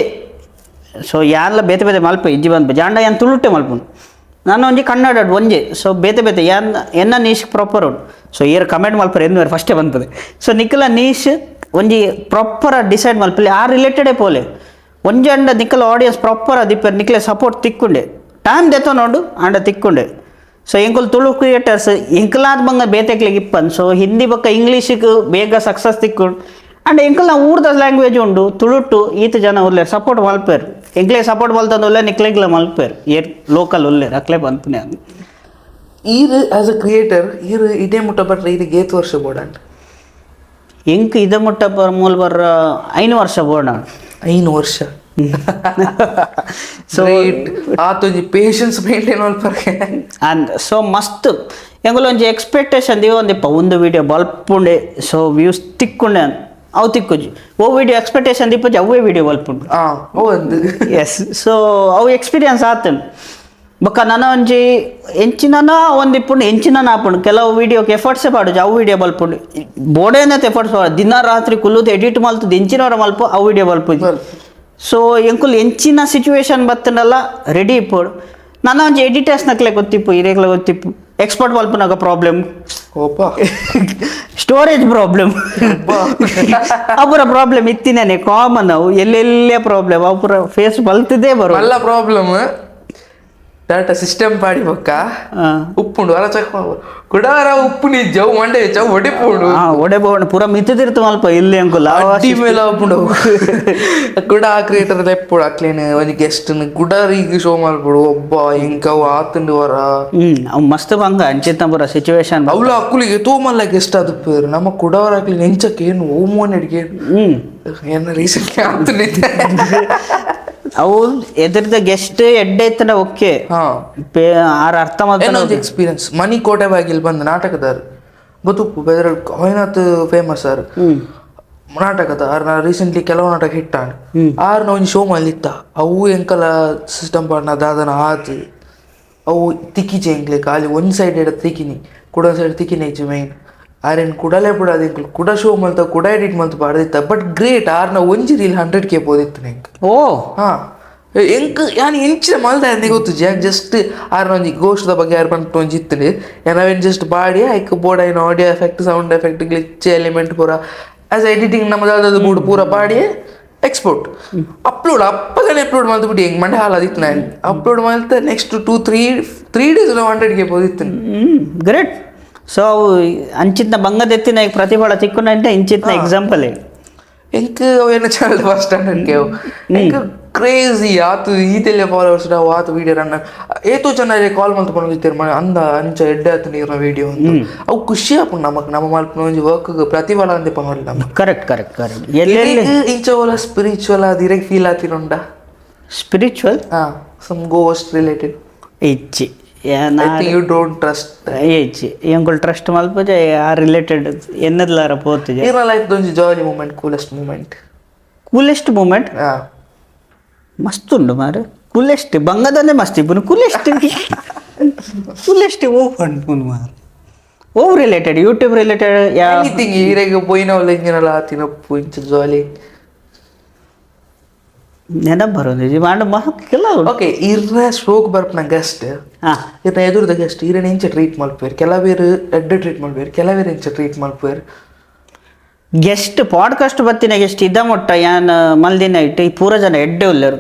ಸೊ ಯಾನ್ಲ ಬೇತೆ ಮಲ್ಪ ಇಜ್ಜಿ ಬಂದ್ಪೆ ಜಾಂಡ ಏನು ತುಳುಟ್ಟೆ ಮಲ್ಪುನು ನಾನು ಒಂಜಿ ಕನ್ನಡ ಒಂಜೆ ಸೊ ಬೇತೆ ಎನ್ನ ನೀಶ್ ಪ್ರಾಪರ್ ಉಂಟು ಸೊ ಏರ್ ಕಮೆಂಟ್ ಮಲ್ಪರೆ ಎನ್ನುವರು ಫಸ್ಟೇ ಬಂತದೆ ಸೊ ನಿಖಲ ನೀಶ್ ಒಂಜಿ ಪ್ರಾಪರ್ ಡಿಸೈಡ್ ಮಲ್ಪಲೆ ಆ ರಿಲೇಟೆಡೇ ಪೋಲೆ ಒಂಜಿ ಅಂಡ ನಿಖಲ ಆಡಿಯನ್ಸ್ ಪ್ರಾಪರ್ ದಿಪ್ಪರ್ ನಿಖಲೆ ಸಪೋರ್ಟ್ ತಿಕ್ಕೊಂಡೆ ಟೈಮ್ ದೆತ್ತೋ ನೋಡು ಅಂಡ ತಿಕ್ಕೊಂಡೆ ಸೊ ಎಂಕುಲು ತುಳು ಕ್ರಿಯೇಟರ್ಸ್ ಎಂಕಲಾದ ಬಂಗ ಬೇತೆಕ್ಲಿಗೆ ಇಪ್ಪನ್ ಸೊ ಹಿಂದಿ ಬೊಕ್ಕ ಇಂಗ್ಲೀಷಿಗೆ ಬೇಗ ಸಕ್ಸಸ್ ತಿಕ್ಕೊಂಡು ಅಂಡ್ ಎಂಕಲ್ನ ಊರ್ದ ಲ್ಯಾಂಗ್ವೇಜ್ ಉಂಡು ತುಳುಟು ಈತ ಜನ ಉಲ್ಲೇರು ಸಪೋರ್ಟ್ ಮಲ್ಪೇರು ಎಂಕ್ಲೆ ಸಪೋರ್ಟ್ ಮಲ್ತಂದು ಉಲ್ಲೆ ನಿಕ್ಲೆಗ್ಲ ಮಲ್ಪೇರು ಏರ್ ಲೋಕಲ್ ಉಲ್ಲೇರು ಅಕ್ಲೆ ಬಂತನೆ ಅದು ಈರು ಆಸ್ ಅ ಕ್ರಿಯೇಟರ್ ಈರು ಇದೇ ಮುಟ್ಟ ಬಟ್ರೆ ಇದು ಏತ್ ವರ್ಷ ಬೋಡಂಡ್ ಎಂಕ್ ಇದ ಮುಟ್ಟ ಮೂಲ ಬರ್ರ 5 ವರ್ಷ ಬೋಡಂಡ್ 5 ವರ್ಷ ಸೊ ಆತೊಂಜಿ ಪೇಷನ್ಸ್ ಮೇಂಟೈನ್ ಮಲ್ಪರೆ ಅಂಡ್ ಸೊ ಮಸ್ತ್ ಎಂಗುಲು ಒಂಜಿ ಎಕ್ಸ್ಪೆಕ್ಟೇಷನ್ ದಿವೊಂದಿಪ್ಪ ಒಂದು ವೀಡಿಯೋ ಬಲ್ಪುಂಡೆ ಸೊ ವ್ಯೂಸ್ ತಿಕ್ಕೊಂಡೆ ಅಂತ ಅವು ತಿಕ್ಕುಜಿ ಓ ವಿಡಿಯೋ ಎಕ್ಸ್ಪೆಕ್ಟೇಷನ್ ದಿಪ್ಪುಜಿ ಅವೇ ವಿಡಿಯೋ ಬಲ್ಪುಂಡು ಎಸ್ ಸೊ ಅವು ಎಕ್ಸ್ಪೀರಿಯನ್ಸ್ ಆತನು ಬೊಕ್ಕ ನನ್ನ ಒಂಜಿ ಎಂಚಿನ ಒಂದಿಪ್ಪುಂಡು ಎಂಚಿನ ಆಪುಂಡು ಕೆಲವು ವೀಡಿಯೋಗೆ ಎಫರ್ಟ್ಸೇ ಪಾಡುಜಿ ಅವು ವಿಡಿಯೋ ಬಲ್ಪುಂಡು ಬೋಡೇನತ್ ಎಫರ್ಟ್ಸ್ ದಿನ ರಾತ್ರಿ ಕುಲ್ಲುದು ಎಡಿಟ್ ಮಲ್ತದ್ದು ಎಂಚಿನವರ ಮಲ್ಪ ಅವು ವಿಡಿಯೋ ಬಲ್ಪುಜಿ ಸೊ ಎಂಕುಲು ಎಂಚಿನ ಸಿಚುವೇಶನ್ ಬತ್ತನಲ್ಲ ರೆಡಿ ಇಪ್ಪೋಡು ನನ್ನ ಒಂಜಿ ಎಡಿಟರ್ಸ್ ನಕ್ಲೆ ಗೊತ್ತಿಪ್ಪು ಇರೇಗ್ಲ ಗೊತ್ತಿಪ್ಪು ಎಕ್ಸ್ಪರ್ಟ್ ಮಲ್ಪನಾಗ ಪ್ರಾಬ್ಲಮ್ ಸ್ಟೋರೇಜ್ ಪ್ರಾಬ್ಲಮ್ ಅಪುರ ಪ್ರಾಬ್ಲಮ್ ಇತ್ತಿನೇ ಕಾಮನ್ ಅವು ಎಲ್ಲೆಲ್ಲೇ ಪ್ರಾಬ್ಲಮ್ ಅಪುರ ಫೇಸ್ ಬಲ್ತದೇ ಬರೋ ಎಲ್ಲ ಪ್ರಾಬ್ಲಮ್ ಡಾಟಾ ಸಿಸ್ಟಮ್ ಪಾಡಿ ಬೊಕ್ಕ ಉಪ್ಪುಂಡು ಅರ ಚೆಕ್ ಕುಡಾರ ಉಪ್ಪು ನಿಜ್ಜವು ಮಂಡೆ ಹೆಚ್ಚವು ಒಡೆಪುಂಡು ಒಡೆಬೋಣ ಪೂರ ಮಿತ್ತದಿರ್ತು ಮಲ್ಪ ಇಲ್ಲಿ ಅಂಕುಲ ಅಡ್ಡಿ ಮೇಲೆ ಉಪ್ಪುಂಡು ಕುಡ ಕ್ರಿಯೇಟರ್ ಎಪ್ಪುಡು ಅಕ್ಲೇನೆ ಒಂಜಿ ಗೆಸ್ಟ್ ಗುಡರಿಗೆ ಶೋ ಮಲ್ಪುಡು ಒಬ್ಬ ಇಂಕವು ಆತಂಡು ವರ ಅವು ಮಸ್ತ್ ಬಂಗ ಅಂಚಿತ್ತ ಪೂರ ಸಿಚುವೇಶನ್ ಅವಳ ಅಕ್ಕುಲಿಗೆ ತೋಮಲ್ಲ ಗೆಸ್ಟ್ ಅದು ಪೇರು ನಮ್ಮ ಕುಡವರ ಅಕ್ಲಿ ನೆಂಚಕ್ಕೆ ಏನು ಓಮೋನ್ ಅಡಿಗೆ ಏನ ರೀಸೆಂಟ್ ಆಗ್ತಿದ್ದೆ ಅವು ಎದುರ್ದ ಗೆಸ್ಟ್ ಎಡ್ಡೆ ಇತ್ತನ ಓಕೆ ಆರ ಅರ್ಥ ಮಾಡ್ತಾನೆ ಎಕ್ಸ್ಪೀರಿಯನ್ಸ್ ಮನಿ ಕೋಟೆ ಬಾಗಿಲ್ ಬಂದ ನಾಟಕದಾರ ಬದುಕು ಬೆದರ ಹೊಯ್ನಾಥ್ ಫೇಮಸ್ ಆರ್ ನಾಟಕದ ಆರ್ನ ರೀಸೆಂಟ್ಲಿ ಕೆಲವು ನಾಟಕ ಹಿಟ್ಟಾಣ ಆರ್ನ ಒಂದು ಶೋ ಮಲ್ಲಿತ್ತ ಅವು ಎಂಕಲ ಸಿಸ್ಟಮ್ ಪಾಡ್ನ ದಾದನ ಆತು ಅವು ತಿಕ್ಕಿಚೆ ಎಂಕ್ಲೆ ಖಾಲಿ ಒಂದು ಸೈಡ್ ಎಡ ತಿಕ್ಕಿನಿ ಕೂಡ ಸೈಡ್ ತಿಕ್ಕಿನಿ ಹೆಚ್ಚು ಮೈನ್ ಆರೇನು ಕುಡಲೇ ಬಿಡೋದು ಎಂಕ್ಲು ಕುಡ ಶೋ ಮಲ್ತ ಕುಡ ಎಡಿಟ್ ಮಲ್ತ ಪಾಡ್ದಿತ್ತ ಬಟ್ ಗ್ರೇಟ್ ಆರ್ನ ಒಂಜಿ ರೀಲ್ 100K ಪೋದಿತ್ತು ಎಂಕ್ ಓ ಹಾಂ ಎಂಕ್ ಯಾನ್ ಎಂಚಿನ ಮಲ್ದ ಅಂದೆ ಗೊತ್ತು ಯಾನ್ ಜಸ್ಟ್ ಆರ್ನ ಒಂಜಿ ಗೋಷ್ಠದ ಬಗ್ಗೆ ಯಾರು ಬಂತು ಒಂಜಿ ಇತ್ತನೆ ನಾವೇನು ಜಸ್ಟ್ ಬಾಡಿ ಐಕ್ ಬೋರ್ಡ್ ಐನ audio effect sound effect glitch element ಪೂರ ಆಸ್ ಎಡಿಟಿಂಗ್ ನಮ್ಮದು ಮೂಡ್ ಪೂರ ಬಾಡಿ ಎಕ್ಸ್ಪೋರ್ಟ್ ಅಪ್ಲೋಡ್ ಅಪ್ಪದನೆ ಅಪ್ಲೋಡ್ ಮಾಡ್ಬಿಟ್ಟು ಹೆಂಗೆ ಮಂಡೆ ಹಾಲಾದಿತ್ತು ನಾನು ಅಪ್ಲೋಡ್ ಮಾಡ್ತಾ ನೆಕ್ಸ್ಟ್ 2-3 days 100K ಪೋದಿತ್ತು ಗ್ರೇಟ್ ಸೊ ಅವು ಅಂಚಿತ್ನ ಬಂಗದೆತ್ತಿನ ಪ್ರತಿಫಲ ತಿಕ್ಕೊಂಡ ಇಂಚಿತ್ನ ಎಕ್ಸಾಂಪಲ್ ಎಂಕ್ ಅವೇನು ಚಾನಲ್ ಫಸ್ಟ್ ಸ್ಟ್ಯಾಂಡರ್ಡ್ಗೆ ಎಂಕ್ ಕ್ರೇಜಿ ಆತು ಈತೆಲ್ಲ ಫಾಲೋವರ್ಸ್ ಆತು ವಿಡಿಯೋ ರನ್ನ ಏತೋ ಚೆನ್ನಾಗಿ ಕಾಲ್ ಮಲ್ತು ಬಂದಿರ್ತಾರೆ ಮನೆ ಅಂದ ಅಂಚ ಎಡ್ಡೆ ಆತು ನೀರಿನ ವಿಡಿಯೋ ಅಂತ ಅವು ಖುಷಿ ಆಪುಂಡು ನಮಕ್ ನಮ್ಮ ಮಲ್ಪನ ಒಂಜಿ ವರ್ಕ್ ಪ್ರತಿಫಲ ಅಂತ ಪನೋಲಿ ನಮ್ಮ ಕರೆಕ್ಟ್ ಎಲ್ಲೆಲ್ಲಿ ಇಂಚ ಓಲ ಸ್ಪಿರಿಚುವಲ್ ಅದು ಇರಕ್ಕೆ ಫೀಲ್ ಆತಿರುಂಡ ಸ್ಪಿರಿಚುವಲ್ ಸಮ್ ಗೋಸ್ಟ್ ರಿಲೇಟೆಡ್ ಇಚ್ಚಿ ಯು ಡೋಂಟ್ ಟ್ರಸ್ಟ್ ಇಚ್ಚಿ ಎಂಕುಲ್ ಟ್ರಸ್ಟ್ ಮಲ್ಪಜ ಆ ರಿಲೇಟೆಡ್ ಎನ್ನದ್ಲಾರ ಪೋತಿಜೆ ಇರ್ನ ಲೈಫ್ ದೊಂಜಿ ಜಾಲಿ ಮೂಮೆಂಟ್ ಕೂಲೆಸ್ಟ್ ಮೂಮೆಂಟ್ ಮಸ್ತ್ ಉಂಡು ಮಾರು ಕೂಲೆಸ್ಟ್ ಬಂಗದಲ್ಲೇ ಮಸ್ತ್ ಇಬ್ಬರು ಕೂಲೆಸ್ಟ್ ಓಪನ್ ಮಾರು ಓವ್ ರಿಲೇಟೆಡ್ ಯೂಟ್ಯೂಬ್ ರಿಲೇಟೆಡ್ ಎನಿಥಿಂಗ್ ಈರೆಗೆ ಪೋಯಿನ ಒಳ್ಳೆ ಇಂಜಿನಲ್ಲ ಆತಿನಪ್ಪು ಇಂಚ ಜಾಲಿ ನೆನಪು ಬರೋದು ಮಾಡು ಮಹಕ್ಕೆಲ್ಲ ಓಕೆ ಇರ್ರ ಶೋಕ್ ಬರ್ಪನ ಗೆಸ್ಟ್ ಇರ್ನ ಎದುರದ ಗೆಸ್ಟ್ ಈರೇನು ಇಂಚ ಟ್ರೀಟ್ ಮಲ್ಪೇರು ಕೆಲವೇರು ಎಡ್ಡೆ ಟ್ರೀಟ್ ಮಲ್ಪೇರು ಕೆಲವೇರು ಇಂಚ ಟ್ರೀಟ್ ಮಲ್ಪೇರು ಗೆಸ್ಟ್ ಪಾಡ್ಕಾಸ್ಟ್ ಬತ್ತಿನ ಗೆಸ್ಟ್ ಇದ್ದ ಮೊಟ್ಟ ಯಾನ್ ಮಲ್ದಿನ ಇಟ್ಟು ಈ ಪೂರ ಜನ ಎಡ್ಡೆ ಉಳ್ಳರು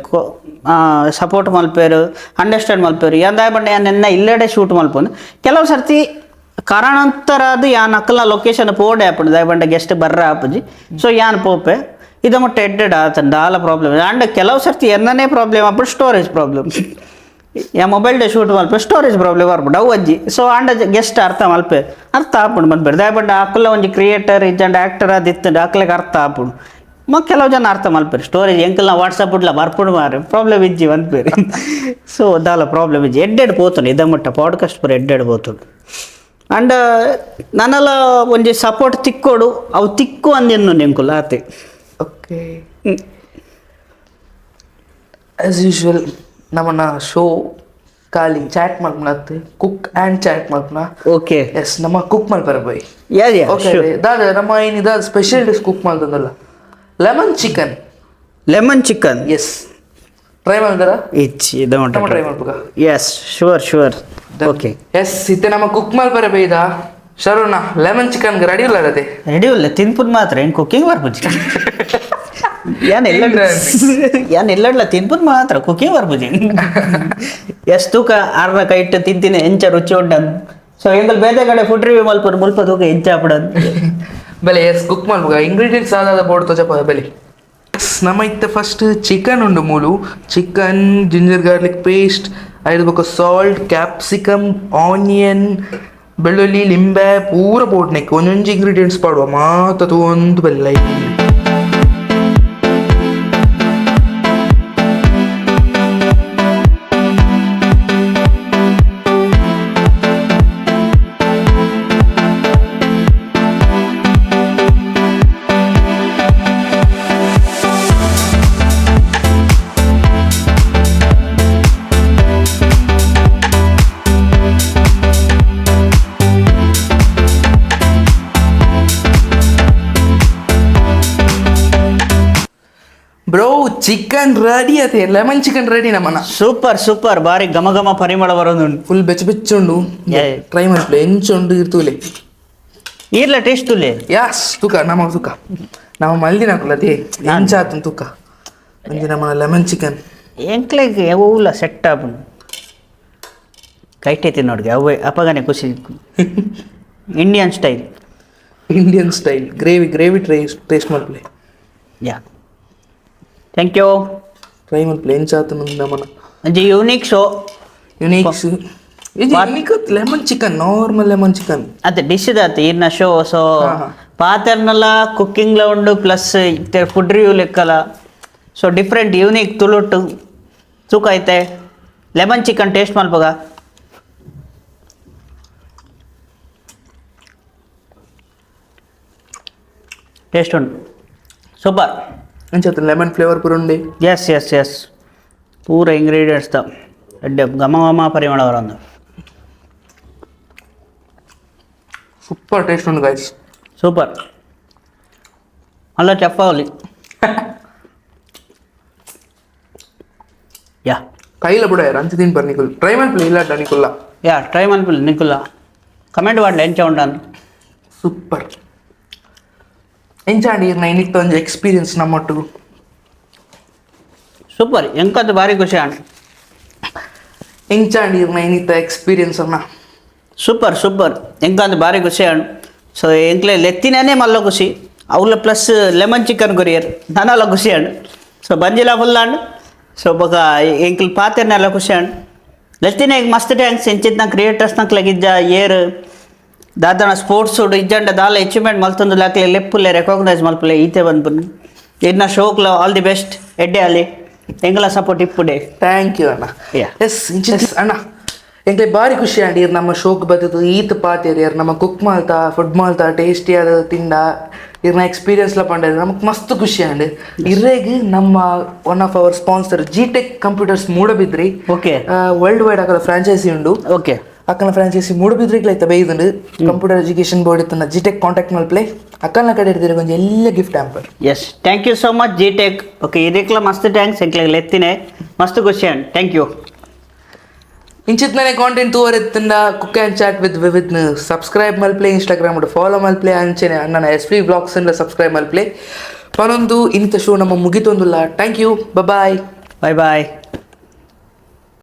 ಸಪೋರ್ಟ್ ಮಲ್ಪೇರು ಅಂಡರ್ಸ್ಟ್ಯಾಂಡ್ ಮಲ್ಪೇರು ಯಾನ್ ದಾಯಬಂಡ ಯಾನ್ ಎನ್ನ ಇಲ್ಲೆಡೆ ಶೂಟ್ ಮಲ್ಪೋನು ಕೆಲವು ಸರ್ತಿ ಕಾರಣಾಂತರ ಅದು ಯಾನ್ ಅಕ್ಕಲ ಲೊಕೇಶನ್ ಪೋಡೆ ಆಪುಂಡು ದಾಯಬಂಡ ಗೆಸ್ಟ್ ಬರ್ರ ಆಪುಜಿ ಸೊ ಯಾನ್ ಪೋಪೆ ಇದ ಮೊಟ್ಟ ಎಡ್ಡೆಡ್ ಆತಂಡ ಆಲ ಪ್ರಾಬ್ಲಮ್ ಅಂಡ್ ಕೆಲವು ಸರ್ತಿ ಎನ್ನನೇ ಪ್ರಾಬ್ಲಮ್ ಆಪುಂಡು ಸ್ಟೋರೇಜ್ ಪ್ರಾಬ್ಲಮ್ ಯಾ ಮೊಬೈಲ್ ಡೇ ಶೂಟ್ ಮಲ್ಪೆ ಸ್ಟೋರೇಜ್ ಪ್ರಾಬ್ಲಮ್ ಬರ್ಬಿಡು ಅವು ಅಜ್ಜಿ ಸೊ ಅಂಡ ಗೆಸ್ಟ್ ಅರ್ಥ ಮಲ್ಪೆ ಅರ್ಥ ಆಪುಂಡು ಬಂದ್ಬೇಡ ದಾಯಬಂಡ ಅಕ್ಕಲ ಒಂಜಿ ಕ್ರಿಯೇಟರ್ ಇಜ್ಜಂಡ ಆ್ಯಕ್ಟರ್ ಅದಿತ್ತಂಡು ಅಕ್ಕಲಿಗೆ ಅರ್ಥ ಆಪುಂಡು ಕೆಲವು ಜನ ಅರ್ಥ ಮಲ್ಪೇರಿ ಸ್ಟೋರೇಜ್ ಎಂಕಲ್ನ ವಾಟ್ಸಪ್ ಇಡ್ಲ ಬರ್ಪುಡು ಮಾರು ಪ್ರಾಬ್ಲಮ್ ಇಜ್ಜಿ ಬಂದ್ಬೇರಿ ಸೊ ದಾಲ ಪ್ರಾಬ್ಲಮ್ ಇಜ್ಜಿ ಎಡ್ಡೆಡ್ ಪೋತುಂಡು ಇದ ಮಟ್ಟ ಪಾಡ್ಕಾಸ್ಟ್ ಪೂರ ಎಡ್ಡೆಡ್ ಪೋತುಂಡು ಅಂಡ್ ನನ್ನಲ್ಲ ಒಂಜಿ ಸಪೋರ್ಟ್ ತಿಕ್ಕೋಡು ಅವು ತಿಕ್ಕು ಅಂದಿನ್ನು ಎಂಕುಲ ಆತೆ ಓಕೆ ಆಸ್ ಯೂಶುವಲ್ ನಮ್ಮನ್ನ ಶೋ ಖಾಲಿ ಚಾಟ್ ಮಲ್ಪನತ್ತೆ ಕುಕ್ ಆ್ಯಂಡ್ ಚಾಟ್ ಮಲ್ಪನ ಓಕೆ ಎಸ್ ನಮ್ಮ ಕುಕ್ ಮಲ್ಪರ ಬೈ ಯಾ ಓಕೆ ದಾದ ನಮ್ಮ ಏನಿದ ಸ್ಪೆಷಲ್ ಡಿಶ್ ಕುಕ್ ಮಾಡ್ತದಲ್ಲ ಲೆಮನ್ ಚಿಕನ್ ಎಸ್ ಟ್ರೈ ಮಾಡಿದಾರ ಇಚ್ಚಿ ಇದ ಮಟ್ಟ ಟ್ರೈ ಮಾಡ್ಬೇಕಾ ಎಸ್ ಶೂರ್ ಓಕೆ ಎಸ್ ಇತ್ತೆ ನಮ್ಮ ಕುಕ್ ಮಲ್ಪರ ಬೈದ ಶರುಣ ಲೆಮನ್ ಚಿಕನ್ಗೆ ರೆಡಿ ಇಲ್ಲ ಅದೇ ರೆಡಿ ಇಲ್ಲ ತಿನ್ಪುದ್ ಮಾತ್ರ ಏನು ಕುಕಿಂಗ್ ಬರ್ಬುಜಿ ಯಾನ್ ಎಲ್ಲಡ್ಲ ತಿನ್ಪುದ್ ಮಾತ್ರ ಕುಕಿಂಗ್ ಬರ್ಬುಜಿ ಎಸ್ ತೂಕ ಅರ್ಧ ಕೈಟ್ಟು ತಿಂತೀನಿ ಎಂಚ ರುಚಿ ಉಂಡನ್ ಸೊ ಎಂಗಲ್ ಬೇರೆ ಕಡೆ ಫುಡ್ ರಿವ್ಯೂ ಮಲ್ಪರು ಮುಲ್ಪ ತೂಕ ಎಂಚ ಹಾಪಡನ್ ಬೆಲೆ ಎಸ್ ಕುಕ್ ಮಲ್ಪಗ ಇಂಗ್ರೀಡಿಯೆಂಟ್ಸ್ ಆದಾದ ಬೋರ್ಡ್ ತೋಚಪ್ಪ ಬೆಲೆ ನಮ್ಮ ಇತ್ತ ಫಸ್ಟ್ ಚಿಕನ್ ಉಂಡು ಮೂಲು ಚಿಕನ್ ಜಿಂಜರ್ ಗಾರ್ಲಿಕ್ ಪೇಸ್ಟ್ ಐದು ಸಾಲ್ಟ್ ಕ್ಯಾಪ್ಸಿಕಮ್ ಆನಿಯನ್ ಬೆಳ್ಳುಳ್ಳಿ ಲಿಂಬೆ ಪೂರ ಬೋಟ್ನೆಕ್ ಒಂದೊಂದು ಇಂಗ್ರೀಡಿಯೆಂಟ್ಸ್ ಪಾಡುವ ಮಾತದು ಒಂದು ಬೆಲ್ಲ ಬ್ರೋ ಚಿಕನ್ ರೆಡಿ ಅದೇ ಲೆಮನ್ ಚಿಕನ್ ರೆಡಿ ನಮ್ಮನ ಸೂಪರ್ ಬಾರಿ ಘಮ ಪರಿಮಳ ಬರೋದುಂಡು ಫುಲ್ ಬೆಚ್ಚುಂಡು ಟ್ರೈ ಮಾಡ್ಲಿ ಎಂಚುಂಡು ಇರ್ತೂಲೆ ಈರ್ಲ ಟೇಸ್ಟ್ ತುಲೆ ಯಾಸ್ ತೂಕ ನಮ್ಮ ತೂಕ ನಾವು ಮಲ್ದಿನ ಹಾಕಲದೇ ಎಂಚಾತು ತೂಕ ಒಂದು ನಮ್ಮ ಲೆಮನ್ ಚಿಕನ್ ಎಂಕ್ಲೆಗೆ ಯಾವಲ್ಲ ಸೆಟ್ ಆಪುಂಡು ಕೈಟೈತಿ ನೋಡ್ಗೆ ಅವೇ ಅಪಗನೆ ಖುಷಿ ಇಂಡಿಯನ್ ಸ್ಟೈಲ್ ಗ್ರೇವಿ ಟೇಸ್ಟ್ ಮಾಡ್ಲಿ ಯಾ ಥ್ಯಾಂಕ್ ಯು ಟ್ರೈ ಮಾಡ್ಲಿ ಎಂಚಾತು ನಮ್ಮನ ಒಂಜಿ unique show uniques unique lemon chicken normal lemon chicken ಅದೇ ಡಿಶ್ ಇದಾತ ಈರ್ನ ಶೋ ಸೊ ಪಾತೆರ್ನಲ್ಲ ಕುಕ್ಕಿಂಗ್ಲ ಉಂಡು ಪ್ಲಸ್ ಫುಡ್ ರಿವ್ಯೂ ಲೆಕ್ಕಲ ಸೊ ಡಿಫ್ರೆಂಟ್ ಯೂನಿಕ್ ತುಳುಟು ತೂಕ ಐತೆ ಲೆಮನ್ ಚಿಕನ್ ಟೇಸ್ಟ್ ಮಲ್ಪಗ ಟೇಸ್ಟ್ ಉಂಟು ಸೂಪರ್ ಎಂಚಾತು ಲೆಮನ್ ಫ್ಲೇವರ್ ಪೂರ ಉಂಡೆ ಎಸ್ ಪೂರ ಇಂಗ್ರೀಡಿಯೆಂಟ್ಸ್ ಎಡ್ಡೆ ಘಮ ಪರಿಮಳ ಬರೋದು ಸೂಪರ್ ಟೇಸ್ಟ್ ಉಂಟು ಗೈಸ್ ಸೂಪರ್ ಅಲ್ಲ ಚಪ್ಪಾವಲಿ ಯಾ ಕೈಲ ಬಿಡ ರಂಚು ತಿನ್ ಬರ್ ನಿಕುಲ್ ಟ್ರೈ ಮಾಡ್ಲಿ ಇಲ್ಲ ನಿಕುಲ್ಲ ಯಾ ಟ್ರೈ ಮಲ್ಪಿಲ್ಲ ನಿಕುಲ್ಲ ಕಮೆಂಟ್ ಮಾಡ್ಲಿ ಎಂಚ ಉಂಟಾನು ಸೂಪರ್ ಎಂಚಾಂಡಿ ಇನ್ನಿಟ್ಟು ಒಂದು ಎಕ್ಸ್ಪೀರಿಯನ್ಸ್ ನಮ್ಮೊಟ್ಟಿಗೂ ಸೂಪರ್ ಎಂಕದ್ದು ಭಾರಿ ಖುಷಿ ಅಣ್ಣ ಎಂಚಾಂಡಿ ಇನ್ನಿತ್ತ ಎಕ್ಸ್ಪೀರಿಯನ್ಸ್ ಅನ್ನ ಸೂಪರ್ ಎಂಕಂದು ಭಾರಿ ಖುಷಿ ಅಣ್ಣ ಸೊ ಎಂಕ್ಲೆ ಲೆತ್ತಿನೇ ಮಲ್ಲ ಖುಷಿ ಅವ್ಲ ಪ್ಲಸ್ ಲೆಮನ್ ಚಿಕನ್ ಕೊರಿಯರ್ ನಾನಲ್ಲ ಖುಷಿ ಅಣ್ಣ ಸೊ ಬಂಜಿಲ್ಲ ಫುಲ್ ಅಣ್ಣ ಸೊ ಬೊಕ ಎಂಕ್ಲ್ ಪಾತೆರ್ನೆಲ್ಲ ಖುಷಿ ಅಂಡ್ ಲೆತ್ತಿನ ಮಸ್ತ್ ಟ್ಯಾಂಕ್ಸ್ ಎಂಚಿತ್ನ ಕ್ರಿಯೇಟರ್ಸ್ನಕ್ ಲಗಿದ್ದ ಏರ್ ದಾದನ ಸ್ಪೋರ್ಟ್ಸ್ ಇಜ್ಜಂಡ ದಾಲ ಅಚೀವ್ಮೆಂಟ್ ಮಲ್ತೊಂದು ಲಾಕ್ಲೆ ಲೆಪ್ಪುಲೆ ರೆಕಾಗ್ನೈಸ್ ಮಲ್ಪುಲೆ ಈತೆ ಬಂದ್ಬುನ್ ಇನ್ನ ಶೋಕ್ಲ ಆಲ್ ದಿ ಬೆಸ್ಟ್ ಎಡ್ಡೆ ಅಲ್ಲಿ ಎಂಗ್ಲ ಸಪೋರ್ಟ್ ಇಪ್ಪುಡೆ ಥ್ಯಾಂಕ್ ಯು ಅಣ್ಣ. Yeah. ಎಸ್ ಇಂಚಿನ ಅಣ್ಣ ಎಂಕ್ಲೆ ಬಾರಿ ಖುಷಿ ಅಂಡ್ ಇರ್ ನಮ್ಮ ಶೋಕ್ ಬತ್ತದು ಈತ್ ಪಾತೆರ್ ಇರ್ ನಮ್ಮ ಕುಕ್ ಮಾಲ್ತಾ ಫುಡ್ ಮಾಲ್ತಾ ಟೇಸ್ಟಿ ಆದ ತಿಂಡ ಇರ್ನ ಎಕ್ಸ್ಪೀರಿಯನ್ಸ್ಲ ಪಂಡ ನಮಕ್ ಮಸ್ತ್ ಖುಷಿ ಅಂಡ್ ಇರ್ರೆಗ್ ನಮ್ಮ one of our sponsor GTEC computers Moodbidri okay world wide ಅಕಲ ಫ್ರಾಂಚೈಸಿ ಉಂಡು ಓಕೆ ಅಕ್ಕನ ಫ್ರಾಂಚೈಸಿ ಮೂಡಬಿದ್ರಿಗ್ಲ ಐತ ಬೇಯ್ದುಂಡು ಕಂಪ್ಯೂಟರ್ ಎಜುಕೇಶನ್ ಬೋರ್ಡ್ ಇತ್ತನ ಜಿಟೆಕ್ ಕಾಂಟ್ಯಾಕ್ಟ್ ಮಲ್ಪ್ಲೆ ಅಕ್ಕನ ಕಡೆ ಇರ್ತೀರಿ ಕೊಂಚ ಎಲ್ಲ gift hamper. Yes thank you so much GTEC okay ಇದಕ್ಲ ಮಸ್ತ್ ಥ್ಯಾಂಕ್ಸ್ ಎಂಕ್ಲೆ ಲೆತ್ತಿನೆ ಮಸ್ತ್ ಖುಷಿ ಅಂಡ್ ಥ್ಯಾಂಕ್ ಯು. ಇಂಚಿತ್ನೇ ಕಾಂಟೆಂಟ್ ತೂವರೆತ್ತಿಂದ ಕುಕ್ ಆ್ಯಂಡ್ ಚಾಟ್ ವಿತ್ ವಿವಿಧ್ನ ಸಬ್ಸ್ಕ್ರೈಬ್ ಮಲ್ಪ್ಲೆ ಇನ್ಸ್ಟಾಗ್ರಾಮ್ ಫಾಲೋ ಮಲ್ಪ್ಲೆ ಅಂಚೆನೆ ನನ್ನ SP ವ್ಲಾಗ್ಸ್ ಸಬ್ಸ್ಕ್ರೈಬ್ ಮಲ್ಪ್ಲೆ ಪನೊಂದು ಇಂಥ ಶೋ ನಮ್ಮ ಮುಗಿತೊಂದುಲ್ಲ. Thank you. Bye bye bye.